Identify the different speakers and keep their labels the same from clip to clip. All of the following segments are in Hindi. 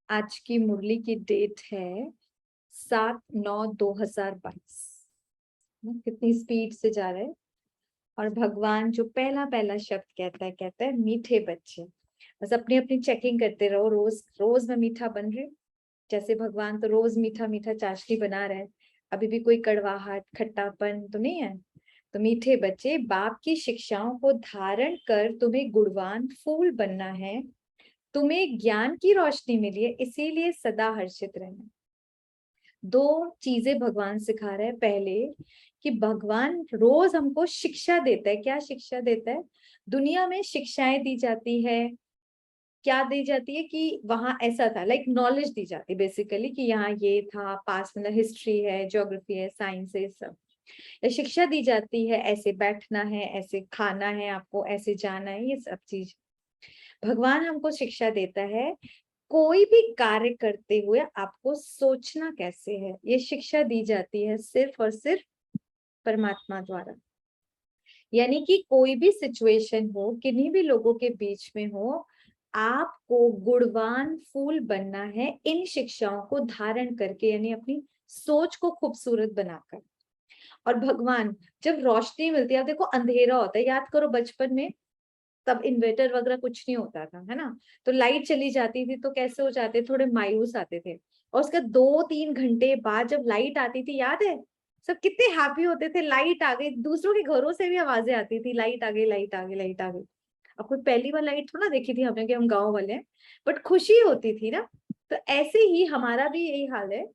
Speaker 1: आज की मुरली की डेट है 7/9/2022। कितनी स्पीड से जा रहे हैं। और भगवान जो पहला पहला शब्द कहता है मीठे बच्चे। बस अपनी अपनी चेकिंग करते रहो, रोज रोज मैं मीठा बन रही हूँ। जैसे भगवान तो रोज मीठा मीठा चाशनी बना रहे हैं, अभी भी कोई कड़वाहट खट्टापन तो नहीं है। तो मीठे बच्चे, बाप की शिक्षाओं को धारण कर तुम्हें गुणवान फूल बनना है। तुम्हें ज्ञान की रोशनी मिली है, इसीलिए सदा हर्षित रहना। दो चीजें भगवान सिखा रहे हैं। पहले कि भगवान रोज हमको शिक्षा देता है। क्या शिक्षा देता है? दुनिया में शिक्षाएं दी जाती है। क्या दी जाती है कि वहां ऐसा था, लाइक नॉलेज दी जाती है बेसिकली, कि यहाँ ये था, पास मतलब हिस्ट्री है, ज्योग्राफी है, साइंस है, सब। या शिक्षा दी जाती है, ऐसे बैठना है, ऐसे खाना है, आपको ऐसे जाना है, ये सब चीज। भगवान हमको शिक्षा देता है कोई भी कार्य करते हुए आपको सोचना कैसे है, ये शिक्षा दी जाती है सिर्फ और सिर्फ परमात्मा द्वारा। यानी कि कोई भी सिचुएशन हो, किन्हीं भी लोगों के बीच में हो, आपको गुणवान फूल बनना है इन शिक्षाओं को धारण करके, यानी अपनी सोच को खूबसूरत बनाकर। और भगवान जब रोशनी मिलती है, आप देखो अंधेरा होता है, याद करो बचपन में तब इन्वर्टर वगैरह कुछ नहीं होता था, है ना। तो लाइट चली जाती थी तो कैसे हो जाते, थोड़े मायूस आते थे। और उसके 2-3 घंटे बाद जब लाइट आती थी, याद है सब कितने हैप्पी होते थे, लाइट आ गई। दूसरों के घरों से भी आवाजें आती थी, लाइट आ गई, लाइट आ गई, लाइट आ गई। अब कोई पहली बार लाइट थोड़ा देखी थी हमने, कि हम गाँव वाले हैं, बट खुशी होती थी ना। तो ऐसे ही हमारा भी यही हाल है।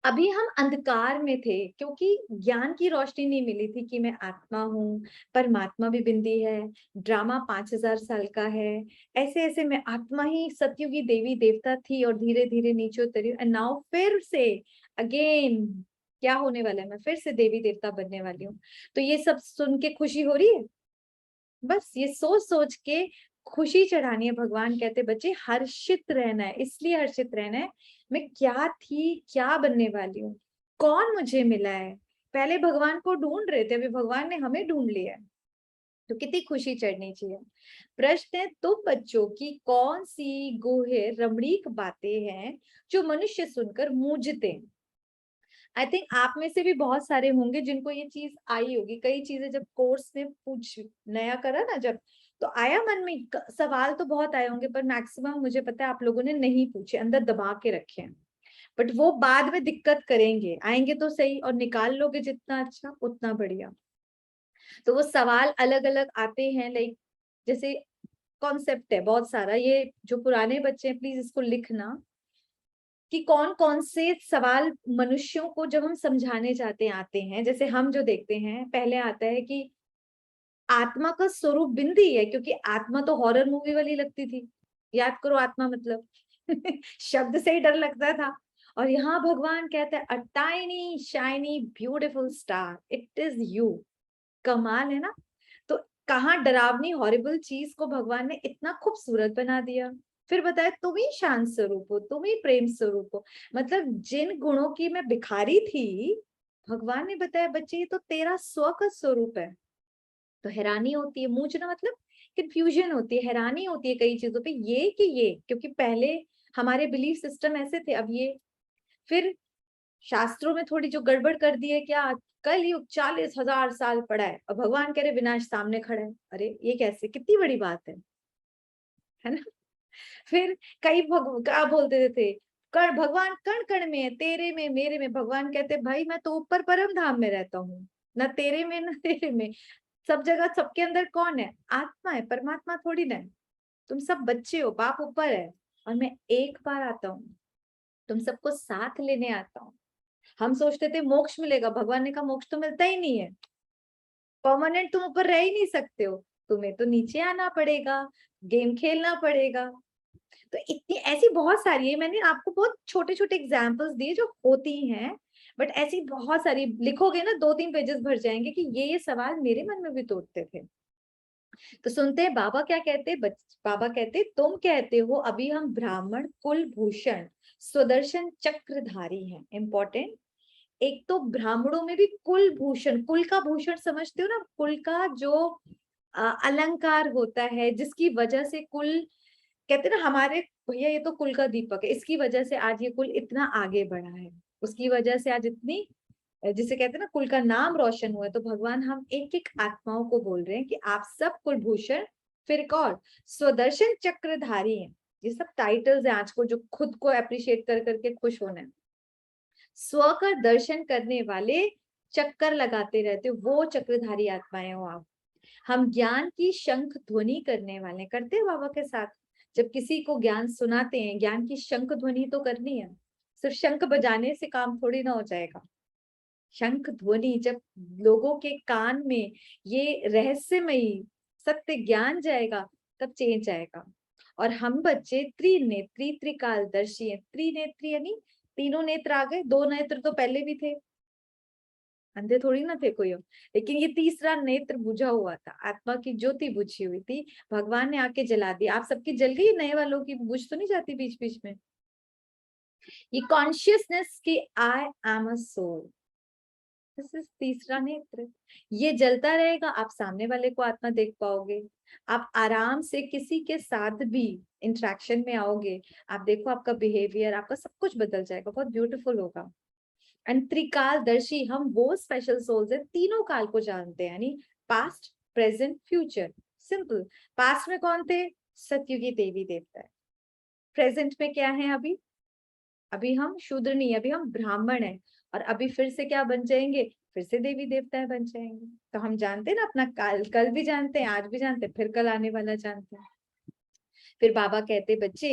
Speaker 1: अभी हम अंधकार में थे क्योंकि ज्ञान की रोशनी नहीं मिली थी कि मैं आत्मा हूँ, परमात्मा भी बिंदी है, ड्रामा 5000 साल का है। ऐसे ऐसे मैं आत्मा ही सतयुगी देवी देवता थी और धीरे धीरे नीचे उतरी, एंड नाउ फिर से अगेन क्या होने वाला है, मैं फिर से देवी देवता बनने वाली हूँ। तो ये सब सुन के खुशी हो रही है। बस ये सोच सोच के खुशी चढ़ानी है। भगवान कहते बच्चे हर्षित रहना है, इसलिए हर्षित रहना है, मैं क्या थी क्या बनने वाली हूँ, कौन मुझे मिला है। पहले भगवान को ढूंढ रहे थे, अभी भगवान ने हमें ढूंढ लिया है। तो कितनी खुशी चढ़नी चाहिए। प्रश्न है तुम बच्चों की कौन सी गोहे रमणीक बातें हैं जो मनुष्य सुनकर मूंझते हैं। आई थिंक आप में से भी बहुत सारे होंगे जिनको ये चीज आई होगी। कई चीजें जब कोर्स में पूछ नया करा ना, जब तो आया मन में सवाल तो बहुत आए होंगे, पर मैक्सिमम मुझे पता है आप लोगों ने नहीं पूछे, अंदर दबा के रखे हैं। बट वो बाद में दिक्कत करेंगे, आएंगे तो सही, और निकाल लोगे जितना अच्छा उतना बढ़िया। तो वो सवाल अलग अलग आते हैं, लाइक जैसे कॉन्सेप्ट है बहुत सारा। ये जो पुराने बच्चे हैं प्लीज इसको लिखना, कि कौन कौन से सवाल मनुष्यों को जब हम समझाने जाते हैं आते हैं। जैसे हम जो देखते हैं, पहले आता है कि आत्मा का स्वरूप बिंदी है, क्योंकि आत्मा तो हॉरर मूवी वाली लगती थी। याद करो आत्मा मतलब शब्द से ही डर लगता था। और यहाँ भगवान कहते हैं a tiny shiny beautiful star, it is you. कमाल है ना। तो कहाँ डरावनी हॉरिबल चीज को भगवान ने इतना खूबसूरत बना दिया। फिर बताया तुम ही शांत स्वरूप हो, तुम ही प्रेम स्वरूप हो। मतलब जिन गुणों की मैं भिखारी थी, भगवान ने बताया बच्चे ये तो तेरा स्व का स्वरूप है। तो हैरानी होती है, मूंझना मतलब कंफ्यूजन होती है, हैरानी होती है कई चीजों पे, ये कि ये क्योंकि पहले हमारे बिलीफ सिस्टम ऐसे थे, अब ये। फिर शास्त्रों में थोड़ी जो गड़बड़ कर दी है, क्या कल युग 40,000 साल पड़ा है और भगवान कह रहे विनाश सामने खड़ा है। अरे ये कैसे, कितनी बड़ी बात है ना। फिर कई क्या बोलते थे, कण भगवान कण कण में है, तेरे में मेरे में। भगवान कहते भाई मैं तो ऊपर परम धाम में रहता हूँ, ना तेरे में ना तेरे में। सब जगह सबके अंदर कौन है? आत्मा है, परमात्मा थोड़ी ना है। तुम सब बच्चे हो, बाप ऊपर है, और मैं एक बार आता हूँ, तुम सबको साथ लेने आता हूँ। हम सोचते थे मोक्ष मिलेगा, भगवान ने कहा मोक्ष तो मिलता ही नहीं है, परमानेंट तुम ऊपर रह ही नहीं सकते हो, तुम्हें तो नीचे आना पड़ेगा, गेम खेलना पड़ेगा। तो इतनी ऐसी बहुत सारी है, मैंने आपको बहुत छोटे छोटे एग्जाम्पल्स दिए जो होती हैं। बट ऐसी बहुत सारी लिखोगे ना 2-3 पेजेस भर जाएंगे कि ये सवाल मेरे मन में भी तो उठते थे। तो सुनते हैं बाबा क्या कहते, बाबा कहते तुम कहते हो अभी हम ब्राह्मण कुल भूषण स्वदर्शन चक्रधारी हैं। इंपॉर्टेंट। एक तो ब्राह्मणों में भी कुल भूषण, कुल का भूषण समझते हो ना, कुल का जो अलंकार होता है जिसकी वजह से कुल कहते ना हमारे भैया ये तो कुल का दीपक है, इसकी वजह से आज ये कुल इतना आगे बढ़ा है, उसकी वजह से आज इतनी, जिसे कहते हैं ना कुल का नाम रोशन हुआ है। तो भगवान हम एक एक आत्माओं को बोल रहे हैं कि आप सब कुलभूषण, फिर एक और स्वदर्शन चक्रधारी हैं। ये सब टाइटल्स हैं आज को, जो खुद को अप्रिशिएट कर करके खुश होना है। स्व का दर्शन करने वाले, चक्कर लगाते रहते वो चक्रधारी आत्माएं हो आप। हम ज्ञान की शंख ध्वनि करने वाले, करते हैं बाबा के साथ। जब किसी को ज्ञान सुनाते हैं, ज्ञान की शंख ध्वनि तो करनी है, सिर्फ शंख बजाने से काम थोड़ी ना हो जाएगा। शंख ध्वनि जब लोगों के कान में ये रहस्यमयी सत्य ज्ञान जाएगा, तब चेंज आएगा। और हम बच्चे त्रिनेत्री त्रिकालदर्शी हैं। त्रिनेत्री यानी तीनों नेत्र आ गए, दो नेत्र तो पहले भी थे, अंधे थोड़ी ना थे कोई और, लेकिन ये तीसरा नेत्र बुझा हुआ था, आत्मा की ज्योति बुझी हुई थी, भगवान ने आके जला दी। आप सबकी जल गई, नए वालों की बुझ तो नहीं जाती बीच बीच में। ये कॉन्शियसनेस की I am a soul, this is तीसरा नेत्र, ये जलता रहेगा। आप सामने वाले को आत्मा देख पाओगे, आप आराम से किसी के साथ भी इंटरेक्शन में आओगे, आप देखो आपका बिहेवियर, आपका सब कुछ बदल जाएगा, बहुत ब्यूटीफुल होगा। एंड त्रिकालदर्शी, हम वो स्पेशल सोल्स है, तीनों काल को जानते हैं, यानी past, present, future. Simple, past में कौन थे? सतयुगी देवी देवता है। प्रेजेंट में क्या है? अभी अभी हम शूद्र नहीं, अभी हम ब्राह्मण हैं, और अभी फिर से क्या बन जाएंगे? फिर से देवी देवता बन जाएंगे। तो हम जानते हैं ना अपना काल, कल भी जानते हैं, आज भी जानते हैं, फिर कल आने वाला जानते हैं। फिर बाबा कहते बच्चे,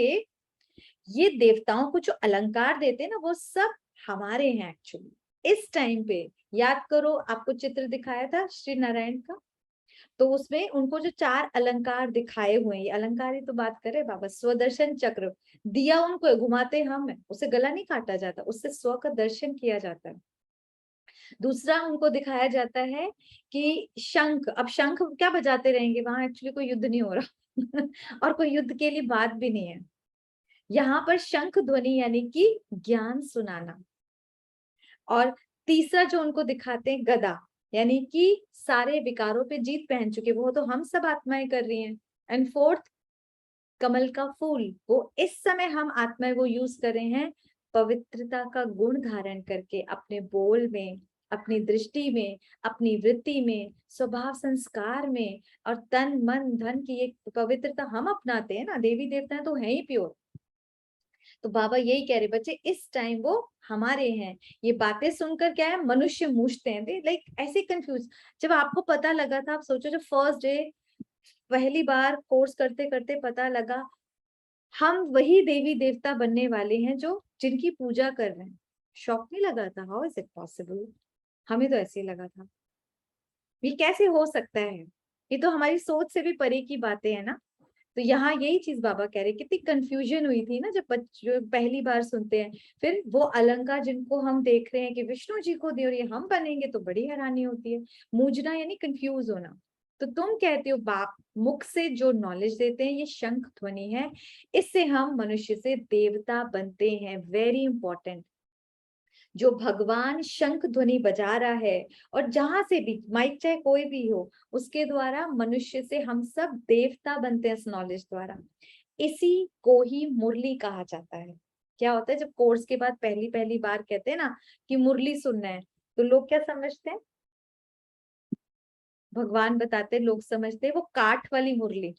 Speaker 1: ये देवताओं को जो अलंकार देते हैं ना, वो सब हमारे हैं एक्चुअली। इस टाइम पे याद करो, आपको चित्र दिखाया था श्री नारायण का, तो उसमें उनको जो चार अलंकार दिखाए हुए हैं, ये अलंकार ही तो बात करे बाबा। स्वदर्शन चक्र दिया उनको, घुमाते हम हैं, उससे गला नहीं काटा जाता, उससे स्व का दर्शन किया जाता है। दूसरा उनको दिखाया जाता है कि शंख, अब शंख क्या बजाते रहेंगे, वहां एक्चुअली कोई युद्ध नहीं हो रहा और कोई युद्ध के लिए बात भी नहीं है। यहाँ पर शंख ध्वनि यानी कि ज्ञान सुनाना। और तीसरा जो उनको दिखाते हैं, गदा, यानी कि सारे विकारों पे जीत पहन चुके, वो तो हम सब आत्माएं कर रही हैं। एंड फोर्थ, कमल का फूल, वो इस समय हम आत्माएं वो यूज कर रहे हैं, पवित्रता का गुण धारण करके अपने बोल में, अपनी दृष्टि में, अपनी वृत्ति में, स्वभाव संस्कार में, और तन मन धन की एक पवित्रता हम अपनाते हैं ना। देवी देवता तो है ही प्योर। तो बाबा यही कह रहे बच्चे, इस टाइम वो हमारे हैं। ये बातें सुनकर क्या है, मनुष्य मूझते हैं, दे लाइक ऐसे कंफ्यूज। जब आपको पता लगा था, आप सोचो जब फर्स्ट डे पहली बार कोर्स करते करते पता लगा हम वही देवी देवता बनने वाले हैं जो जिनकी पूजा कर रहे हैं, शौक नहीं लगा था? How is it possible? हमें तो ऐसे ही लगा था, ये कैसे हो सकता है, ये तो हमारी सोच से भी परे की बातें हैं ना। तो यहाँ यही चीज बाबा कह रहे, कितनी कंफ्यूजन हुई थी ना जब बच्चे पहली बार सुनते हैं। फिर वो अलंकार जिनको हम देख रहे हैं कि विष्णु जी को दे और ये हम बनेंगे, तो बड़ी हैरानी होती है। मूझना यानी कंफ्यूज होना। तो तुम कहते हो बाप मुख से जो नॉलेज देते हैं, ये शंख ध्वनि है, इससे हम मनुष्य से देवता बनते हैं। वेरी इंपॉर्टेंट, जो भगवान शंख ध्वनि बजा रहा है, और जहां से भी माइक चाहे कोई भी हो, उसके द्वारा मनुष्य से हम सब देवता बनते हैं इस नॉलेज द्वारा। इसी को ही मुरली कहा जाता है। क्या होता है जब कोर्स के बाद पहली पहली बार कहते हैं ना कि मुरली सुनना है, तो लोग क्या समझते हैं? भगवान बताते, लोग समझते हैं वो काठ वाली मुरली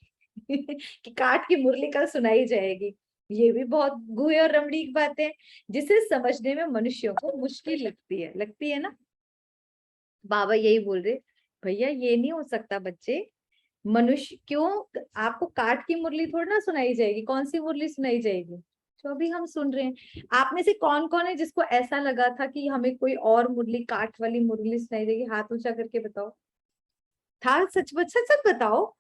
Speaker 1: कि काठ की मुरली कल सुनाई जाएगी। ये भी बहुत गुहे और रमणीक बात है, जिसे समझने में मनुष्यों को मुश्किल लगती है ना। बाबा यही बोल रहे, भैया ये नहीं हो सकता बच्चे। मनुष्य क्यों, आपको काठ की मुरली थोड़ी ना सुनाई जाएगी, कौन सी मुरली सुनाई जाएगी? जो अभी हम सुन रहे हैं। आप में से कौन कौन है जिसको ऐसा लगा था कि हमें कोई और मुरली, काठ वाली मुरली सुनाई देगी? हाथ ऊंचा करके बताओ। था? सच सच बताओ,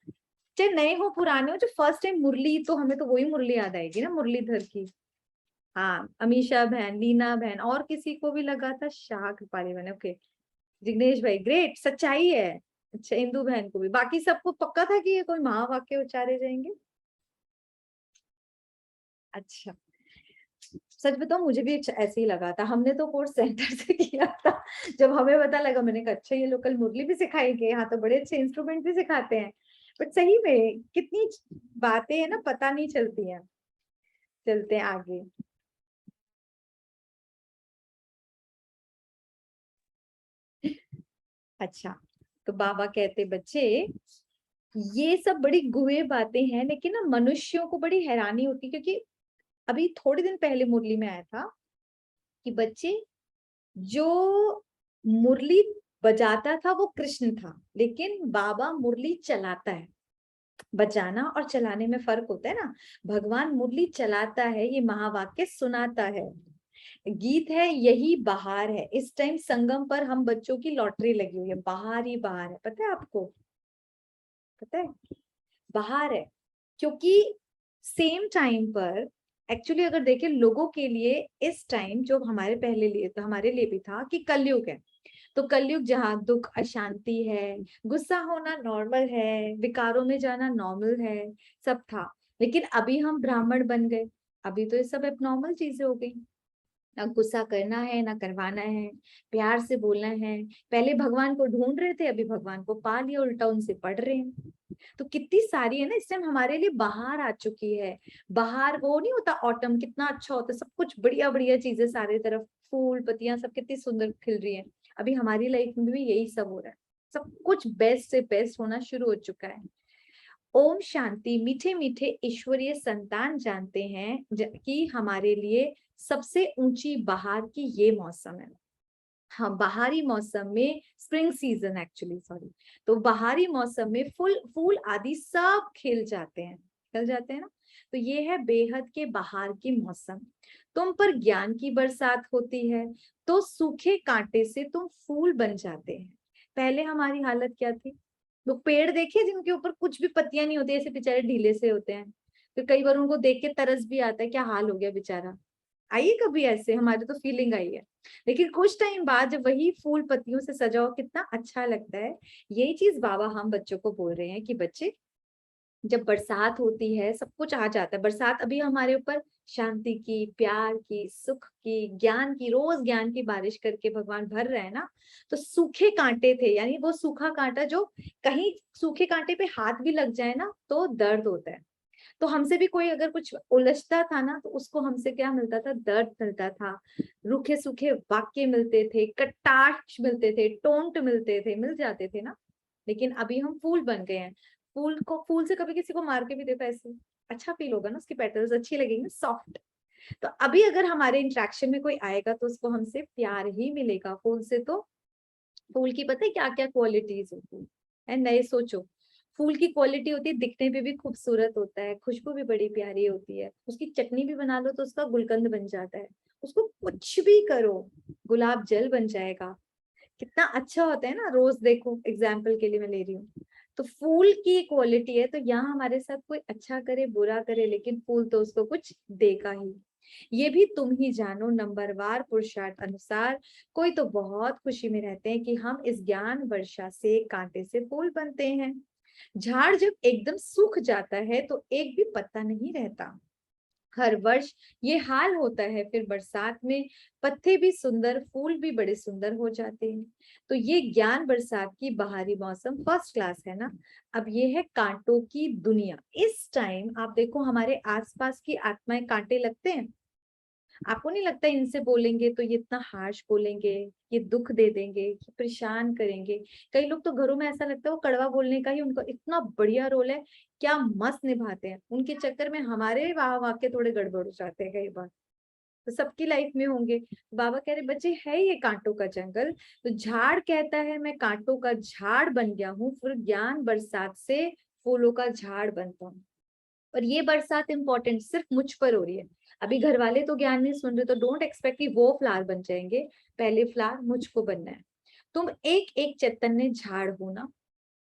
Speaker 1: चाहे नए हो पुराने हो, जो फर्स्ट टाइम मुरली, तो हमें तो वही मुरली याद आएगी ना, मुरलीधर की। हाँ, अमीषा बहन, लीना बहन, और किसी को भी लगा था? शाह कृपाली बहन, ओके। जिग्नेश भाई, ग्रेट, सच्चाई है। अच्छा, इंदु बहन को भी, बाकी सबको पक्का था कि ये कोई महावाक्य उच्चारे जाएंगे। अच्छा, सच बताओ मुझे भी ऐसे ही लगा था, हमने तो कोर्स सेंटर से किया था। जब हमें पता लगा, मैंने कहा अच्छा ये लोकल मुरली भी सिखाएंगे, यहाँ तो बड़े अच्छे इंस्ट्रूमेंट भी सिखाते हैं। बट सही में कितनी बातें हैं ना, पता नहीं चलती हैं। चलते हैं आगे। अच्छा, तो बाबा कहते बच्चे ये सब बड़ी गुहे बातें हैं, लेकिन ना मनुष्यों को बड़ी हैरानी होती, क्योंकि अभी थोड़े दिन पहले मुरली में आया था कि बच्चे, जो मुरली बजाता था वो कृष्ण था, लेकिन बाबा मुरली चलाता है। बजाना और चलाने में फर्क होता है ना। भगवान मुरली चलाता है, ये महावाक्य सुनाता है। गीत है यही बहार है। इस टाइम संगम पर हम बच्चों की लॉटरी लगी हुई है, बाहर ही बाहर है, पता है आपको? पता है बाहर है, क्योंकि सेम टाइम पर एक्चुअली अगर देखें लोगों के लिए, इस टाइम जो हमारे पहले लिए तो हमारे लिए भी था कि कलयुग है। तो कलयुग जहाँ दुख अशांति है, गुस्सा होना नॉर्मल है, विकारों में जाना नॉर्मल है, सब था। लेकिन अभी हम ब्राह्मण बन गए, अभी तो ये सब एबनॉर्मल चीजें हो गई। ना गुस्सा करना है ना करवाना है, प्यार से बोलना है। पहले भगवान को ढूंढ रहे थे, अभी भगवान को पा लिया, उल्टा उनसे पढ़ रहे हैं। तो कितनी सारी है ना, इस टाइम हमारे लिए बाहर आ चुकी है। बाहर वो नहीं होता ऑटम, कितना अच्छा होता है, सब कुछ बढ़िया बढ़िया चीजें, सारे तरफ फूल पत्तियां सब कितनी सुंदर खिल रही है। अभी हमारी लाइफ में भी यही सब हो रहा है, सब कुछ बेस्ट से बेस्ट होना शुरू हो चुका है। ओम शांति। मीठे मीठे ईश्वरीय संतान जानते हैं कि हमारे लिए सबसे ऊंची बहार की ये मौसम है। हाँ, बाहरी मौसम में, स्प्रिंग सीजन एक्चुअली, सॉरी, तो बाहरी मौसम में फूल फूल आदि सब खिल जाते हैं ना। तो ये है बेहद के बाहर की मौसम। तुम पर ज्ञान की बरसात होती है, तो सूखे कांटे से तुम फूल बन जाते हैं। पहले हमारी हालत क्या थी? लोग पेड़ देखे जिनके ऊपर कुछ भी पत्तियां नहीं होती, ऐसे बेचारे ढीले से होते हैं। तो कई बार उनको देख के तरस भी आता है, क्या हाल हो गया बेचारा। आइए कभी ऐसे, हमारे तो फीलिंग आई है। लेकिन कुछ टाइम बाद जब वही फूल पत्तियों से सजा हो, कितना अच्छा लगता है। यही चीज बाबा हम बच्चों को बोल रहे हैं कि बच्चे, जब बरसात होती है सब कुछ आ जाता है। बरसात अभी हमारे ऊपर शांति की, प्यार की, सुख की, ज्ञान की, रोज ज्ञान की बारिश करके भगवान भर रहे हैं ना। तो सूखे कांटे थे, यानी वो सूखा कांटा जो, कहीं सूखे कांटे पे हाथ भी लग जाए ना तो दर्द होता है। तो हमसे भी कोई अगर कुछ उलझता था ना, तो उसको हमसे क्या मिलता था? दर्द मिलता था, रूखे सूखे वाक्य मिलते थे, कटाक्ष मिलते थे, टोंट मिलते थे, मिल जाते थे ना। लेकिन अभी हम फूल बन गए हैं। फूल से कभी किसी को मार के भी देखो, ऐसे अच्छा फील होगा ना, उसकी पेटल्स अच्छी लगेंगी, सॉफ्ट। तो अभी अगर हमारे इंटरेक्शन में कोई आएगा तो उसको हमसे प्यार ही मिलेगा फूल से। तो फूल की पता है क्या क्या क्वालिटीज होती है? नए सोचो। फूल की क्वालिटी होती है, दिखने पे भी खूबसूरत होता है, खुशबू भी बड़ी प्यारी होती है, उसकी चटनी भी बना लो तो उसका गुलकंद बन जाता है, उसको कुछ भी करो गुलाब जल बन जाएगा। कितना अच्छा होता है ना। रोज देखो, एग्जाम्पल के लिए मैं ले रही हूँ। तो फूल की क्वालिटी है, तो यहाँ हमारे साथ कोई अच्छा करे बुरा करे, लेकिन फूल तो उसको कुछ देगा ही। ये भी तुम ही जानो नंबरवार पुरुषार्थ अनुसार, कोई तो बहुत खुशी में रहते हैं कि हम इस ज्ञान वर्षा से कांटे से फूल बनते हैं। झाड़ जब एकदम सूख जाता है तो एक भी पत्ता नहीं रहता। हर वर्ष ये हाल होता है, फिर बरसात में पत्ते भी सुंदर, फूल भी बड़े सुंदर हो जाते हैं। तो ये ज्ञान बरसात की बाहरी मौसम फर्स्ट क्लास है ना। अब ये है कांटों की दुनिया। इस टाइम आप देखो हमारे आसपास की आत्माएं कांटे लगते हैं। आपको नहीं लगता इनसे बोलेंगे तो ये इतना हार्श बोलेंगे, ये दुख दे देंगे, ये परेशान करेंगे। कई लोग तो घरों में ऐसा लगता है वो कड़वा बोलने का ही उनका इतना बढ़िया रोल है, क्या मस्त निभाते हैं। उनके चक्कर में हमारे वाह वाक्य थोड़े गड़बड़ हो जाते हैं कई बार। तो सबकी लाइफ में होंगे। बाबा कह रहे बच्चे है ये कांटों का जंगल। तो झाड़ कहता है मैं कांटों का झाड़ बन गया हूँ, फिर ज्ञान बरसात से फूलों का झाड़ बनता हूँ। और ये बरसात इंपॉर्टेंट सिर्फ मुझ पर हो रही है। अभी घर वाले तो ज्ञान नहीं सुन रहे, तो डोंट एक्सपेक्ट कि वो फ्लावर बन जाएंगे। पहले फ्लावर मुझको बनना है। तुम एक एक चैतन्य झाड़ हो ना।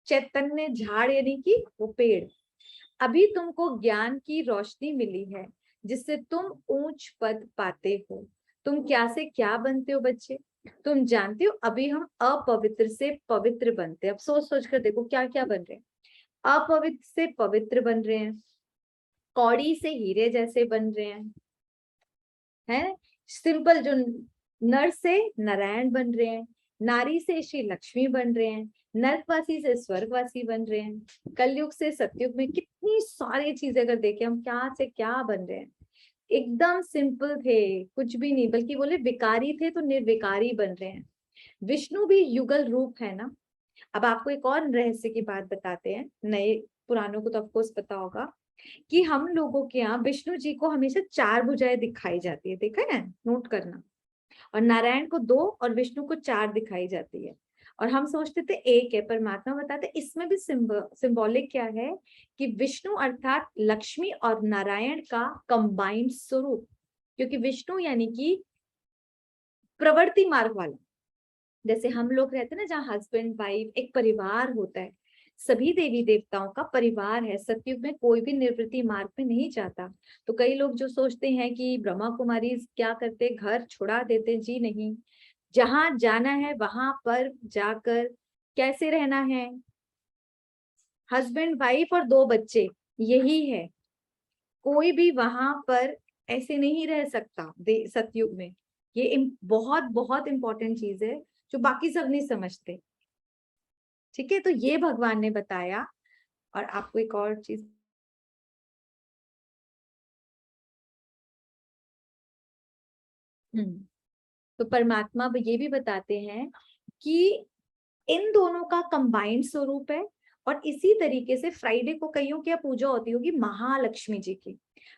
Speaker 1: चैतन्य झाड़ यानी कि वो पेड़। अभी तुमको ज्ञान की रोशनी मिली है, जिससे तुम ऊंच पद पाते हो। तुम क्या से क्या बनते हो बच्चे? तुम जानते हो अभी हम अपवित्र से पवित्र बनते हैं। अब सोच सोच कर देखो क्या क्या बन रहे हैं। अपवित्र से पवित्र बन रहे हैं, कौड़ी से हीरे जैसे बन रहे हैं सिंपल जो, नर से नारायण बन रहे हैं, नारी से श्री लक्ष्मी बन रहे हैं, नरकवासी से स्वर्गवासी बन रहे हैं, कलयुग से सतयुग में कितनी सारी चीजें अगर देखें, हम क्या से क्या बन रहे हैं। एकदम सिंपल थे, कुछ भी नहीं, बल्कि बोले विकारी थे तो निर्विकारी बन रहे हैं। विष्णु भी युगल रूप है ना। अब आपको एक और रहस्य की बात बताते हैं, नए पुरानों को तो ऑफकोर्स पता होगा कि हम लोगों के यहाँ विष्णु जी को हमेशा 4 भुजाएं दिखाई जाती है, देखा है, नोट करना। और नारायण को 2 और विष्णु को 4 दिखाई जाती है। और हम सोचते थे एक है, परमात्मा बताते इसमें भी सिंबॉलिक क्या है कि विष्णु अर्थात लक्ष्मी और नारायण का कंबाइंड स्वरूप, क्योंकि विष्णु यानी कि प्रवृत्ति मार्ग वाला, जैसे हम लोग रहते हैं ना, जहाँ हस्बैंड वाइफ एक परिवार होता है, सभी देवी देवताओं का परिवार है। सतयुग में कोई भी निवृत्ति मार्ग पे नहीं जाता। तो कई लोग जो सोचते हैं कि ब्रह्मा कुमारी क्या करते, घर छुड़ा देते, जी नहीं, जहां जाना है वहां पर जाकर कैसे रहना है, हस्बैंड वाइफ और 2 बच्चे, यही है। कोई भी वहां पर ऐसे नहीं रह सकता सतयुग में। ये बहुत बहुत इंपॉर्टेंट चीज है जो बाकी सब नहीं समझते। ठीक है, तो ये भगवान ने बताया। और आपको एक और चीज, तो परमात्मा ये भी बताते हैं कि इन दोनों का कंबाइंड स्वरूप है। और इसी तरीके से फ्राइडे को कईयों की पूजा होती होगी महालक्ष्मी जी की।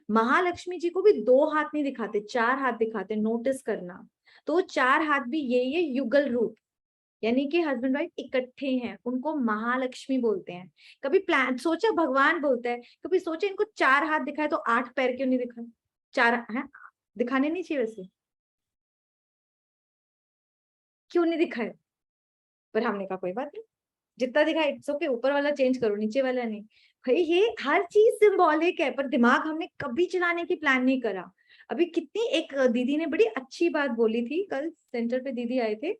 Speaker 1: महालक्ष्मी जी को भी 2 हाथ नहीं दिखाते, 4 हाथ दिखाते, नोटिस करना। तो 4 हाथ भी ये युगल रूप, यानी कि हस्बैंड वाइफ इकट्ठे हैं, उनको महालक्ष्मी बोलते हैं। कभी प्लान सोचा, भगवान बोलता है, कभी सोचा इनको 4 हाथ दिखाए तो 8 पैर क्यों नहीं दिखाए? 4 है, दिखाने नहीं चाहिए वैसे, क्यों नहीं दिखाए? पर हमने कहा कोई बात नहीं, जितना दिखाए इट्स ओके, ऊपर वाला चेंज करो, नीचे वाला नहीं। भाई ये हर चीज सिंबॉलिक है, पर दिमाग हमने कभी चलाने की प्लान नहीं करा। अभी कितनी, एक दीदी ने बड़ी अच्छी बात बोली थी, कल सेंटर पे दीदी आए थे,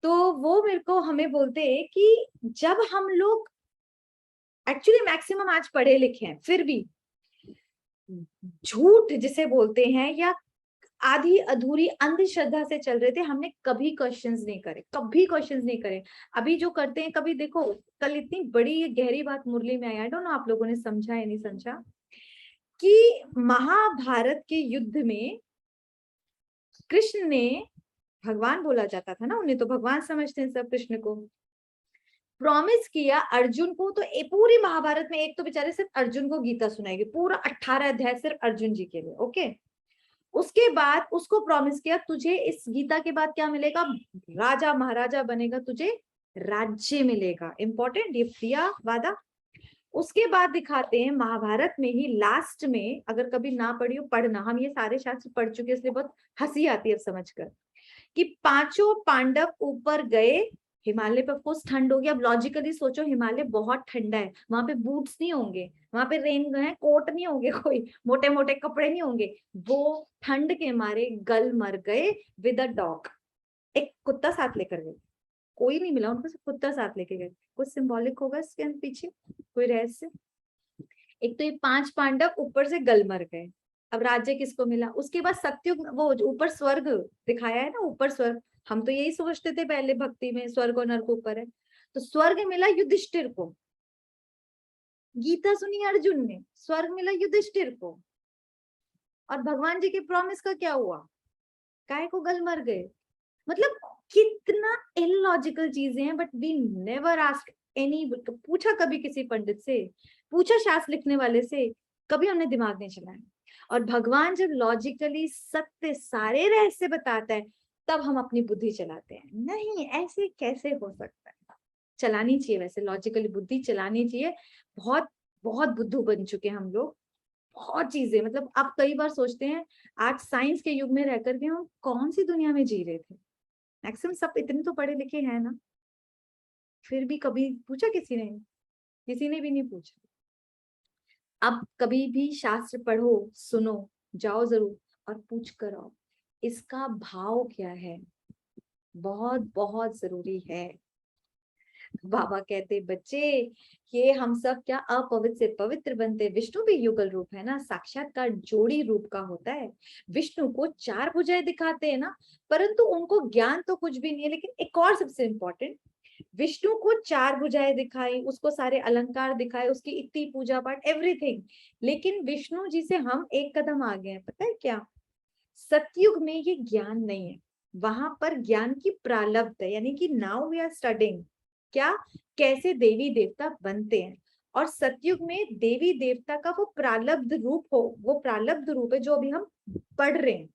Speaker 1: तो वो मेरे को हमें बोलते हैं कि जब हम लोग एक्चुअली मैक्सिमम आज पढ़े लिखे हैं, फिर भी झूठ जिसे बोलते हैं या आधी अधूरी अंधश्रद्धा से चल रहे थे, हमने कभी क्वेश्चंस नहीं करे, कभी क्वेश्चंस नहीं करे। अभी जो करते हैं, कभी देखो, कल इतनी बड़ी गहरी बात मुरली में आई, आई डोंट नो आप लोगों ने समझा या नहीं समझा, कि महाभारत के युद्ध में कृष्ण ने, भगवान बोला जाता था ना, उन्हें तो भगवान समझते हैं सब कृष्ण को, प्रॉमिस किया अर्जुन को। तो पूरी महाभारत में एक तो बेचारे सिर्फ अर्जुन को गीता सुनाएगी, पूरा 18 अध्याय सिर्फ अर्जुन जी के लिए, ओके। उसके बाद उसको प्रॉमिस किया तुझे इस गीता के बाद क्या मिलेगा, राजा महाराजा बनेगा, तुझे राज्य मिलेगा, इंपॉर्टेंट, ये दिया वादा। उसके बाद दिखाते हैं महाभारत में ही लास्ट में, अगर कभी ना पढ़ी हो पढ़ना, हम ये सारे शास्त्र पढ़ चुके हैं इसलिए बहुत हंसी आती है अब समझकर, कि 5 पांडव ऊपर गए हिमालय पे। ऑफकोर्स ठंड होगी, अब लॉजिकली सोचो, हिमालय बहुत ठंडा है, वहां पे बूट्स नहीं होंगे, वहां पे रेन है, कोट नहीं होंगे, कोई मोटे मोटे कपड़े नहीं होंगे, वो ठंड के मारे गल मर गए विद अ डॉग। एक कुत्ता साथ लेकर गए, कोई नहीं मिला उनको, सिर्फ कुत्ता साथ लेके गए। कुछ सिंबॉलिक होगा इसके पीछे, कोई रहस्य। एक तो ये 5 पांडव ऊपर से गल मर गए, अब राज्य किसको मिला? उसके बाद सत्युग, वो ऊपर स्वर्ग दिखाया है ना, ऊपर स्वर्ग, हम तो यही सोचते थे पहले भक्ति में स्वर्ग और नर्क ऊपर है, तो स्वर्ग मिला युधिष्ठिर को, गीता सुनी अर्जुन ने, स्वर्ग मिला युधिष्ठिर को। और भगवान जी के प्रॉमिस का क्या हुआ? काय को गल मर गए। मतलब कितना इलॉजिकल चीजें हैं, but we never ask any, पूछा कभी किसी पंडित से, पूछा शास्त्र लिखने वाले से, कभी हमने दिमाग नहीं चलाया। और भगवान जब लॉजिकली सत्य सारे रहस्य बताता है, तब हम अपनी बुद्धि चलाते हैं, नहीं ऐसे कैसे हो सकता है। चलानी चाहिए, वैसे लॉजिकली बुद्धि चलानी चाहिए। बहुत बहुत बुद्धू बन चुके हैं हम लोग, बहुत चीजें, मतलब आप कई बार सोचते हैं आज साइंस के युग में रहकर भी हम कौन सी दुनिया में जी रहे थे। मैक्सिमम सब इतने तो पढ़े लिखे हैं ना, फिर भी कभी पूछा किसी ने? किसी ने भी नहीं पूछा। अब कभी भी शास्त्र पढ़ो, सुनो, जाओ जरूर और पूछ कर आओ, इसका भाव क्या है, बहुत बहुत जरूरी है। बाबा कहते बच्चे, ये हम सब क्या अपवित्र से पवित्र बनते, विष्णु भी युगल रूप है ना, साक्षात्कार जोड़ी रूप का होता है। विष्णु को 4 भुजाएं दिखाते हैं ना, परंतु उनको ज्ञान तो कुछ भी नहीं है। लेकिन एक और सबसे इंपॉर्टेंट, विष्णु को 4 भुजाएं दिखाई, उसको सारे अलंकार दिखाए, उसकी इतनी पूजा पाठ, एवरीथिंग। लेकिन विष्णु जी से हम एक कदम आगे हैं, पता है क्या? सतयुग में ये ज्ञान नहीं है, वहां पर ज्ञान की प्रालब्ध है, यानी कि नाउ वी आर स्टडिंग क्या, कैसे देवी देवता बनते हैं। और सतयुग में देवी देवता का वो प्रालब्ध रूप हो, वो प्रालब्ध रूप है जो अभी हम पढ़ रहे हैं।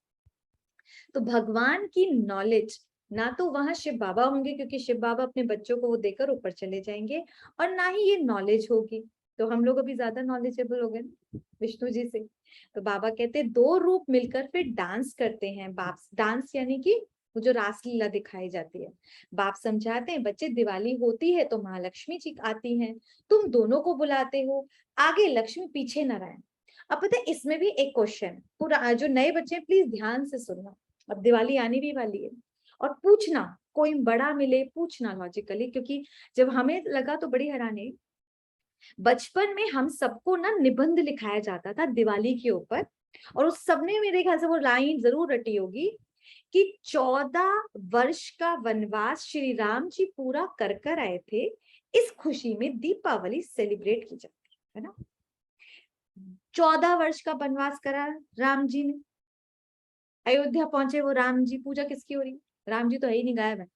Speaker 1: तो भगवान की नॉलेज ना तो वहां शिव बाबा होंगे, क्योंकि शिव बाबा अपने बच्चों को वो देकर ऊपर चले जाएंगे, और ना ही ये नॉलेज होगी। तो हम लोग अभी ज्यादा नॉलेजेबल हो गए विष्णु जी से। तो बाबा कहते हैं 2 रूप मिलकर फिर डांस करते हैं। बाप डांस यानी कि वो जो रासलीला दिखाई जाती है। बाप समझाते हैं, बच्चे दिवाली होती है तो महालक्ष्मी जी आती हैं, तुम दोनों को बुलाते हो, आगे लक्ष्मी पीछे नारायण। अब पता है इसमें भी एक क्वेश्चन, पूरा जो नए बच्चे प्लीज ध्यान से सुनना, अब दिवाली आने भी वाली है, और पूछना, कोई बड़ा मिले पूछना लॉजिकली, क्योंकि जब हमें लगा तो बड़ी हैरानी, बचपन में हम सबको ना निबंध लिखाया जाता था दिवाली के ऊपर, और उस सबने मेरे ख्याल से वो लाइन जरूर रटी होगी कि 14 वर्ष का वनवास श्री राम जी पूरा कर आए थे, इस खुशी में दीपावली सेलिब्रेट की जाती है ना। 14 वर्ष का वनवास करा राम जी ने, अयोध्या पहुंचे वो राम जी, पूजा किसकी हो रही? राम जी तो है ही नहीं, गायब है,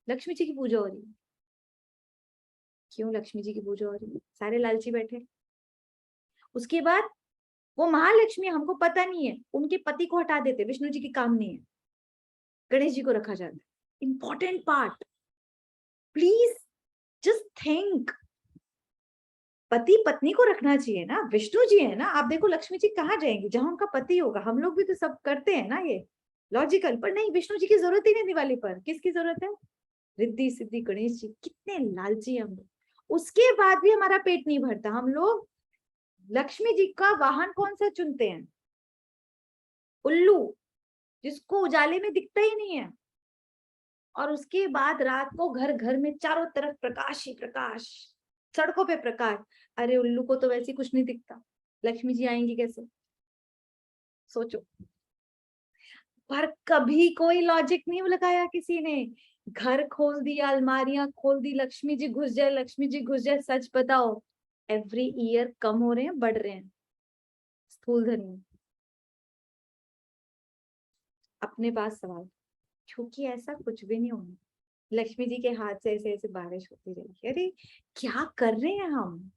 Speaker 1: लक्ष्मी जी की पूजा हो रही है। क्यों लक्ष्मी जी की पूजा हो रही है? सारे लालची बैठे। उसके बाद वो महालक्ष्मी, हमको पता नहीं है, उनके पति को हटा देते, विष्णु जी की काम नहीं है, गणेश जी को रखा जाता है। Important part, please just think, पति पत्नी को रखना चाहिए ना, विष्णु जी है ना। आप देखो लक्ष्मी जी कहाँ जाएंगी? जहां उनका पति होगा। हम लोग भी तो सब करते हैं ना ये लॉजिकल, पर नहीं, विष्णु जी की जरूरत ही नहीं दिवाली पर। किसकी जरूरत है? रिद्धि सिद्धि गणेश जी। कितने लालची हम लोग। उसके बाद भी हमारा पेट नहीं भरता, हम लोग लक्ष्मी जी का वाहन कौन सा चुनते हैं? उल्लू, जिसको उजाले में दिखता ही नहीं है। और उसके बाद रात को घर घर में चारों तरफ प्रकाश ही प्रकाश, सड़कों पे प्रकाश। अरे उल्लू को तो वैसे कुछ नहीं दिखता, लक्ष्मी जी आएंगी कैसे? सोचो। पर कभी कोई लॉजिक नहीं लगाया किसी ने। घर खोल दिया, अलमारियां खोल दी, लक्ष्मी जी घुस जाए, लक्ष्मी जी घुस जाए। सच बताओ, एवरी ईयर कम हो रहे हैं, बढ़ रहे हैं स्थूल धन में? अपने पास सवाल, क्योंकि ऐसा कुछ भी नहीं होना। लक्ष्मी जी के हाथ से ऐसे ऐसे बारिश होती रहेगी। अरे क्या कर रहे हैं हम?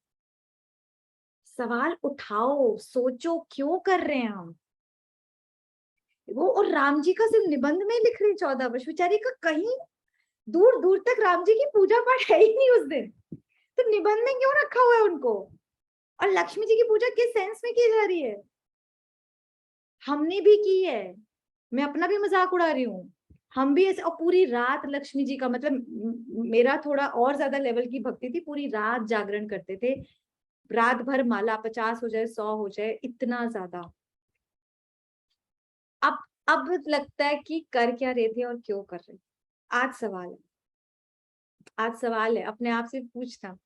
Speaker 1: सवाल उठाओ, सोचो, क्यों कर रहे हैं हम वो? और राम जी का सिर्फ निबंध में लिख रहे 14 वर्ष, बेचारी का कहीं दूर दूर तक राम जी की पूजा पाठ है ही नहीं उस दिन, तो निबंध में क्यों रखा हुआ है उनको? और लक्ष्मी जी की पूजा किस सेंस में की जा रही है? हमने भी की है, मैं अपना भी मजाक उड़ा रही हूँ। हम भी ऐसे, और पूरी रात लक्ष्मी जी का मतलब मेरा थोड़ा और ज्यादा लेवल की भक्ति थी, पूरी रात जागरण करते थे, रात भर माला, 50 हो जाए 100 हो जाए, इतना ज्यादा। अब अब लगता है कि कर क्या रहे थे और क्यों कर रहे थे। आज सवाल है, आज सवाल है, अपने आप से पूछना।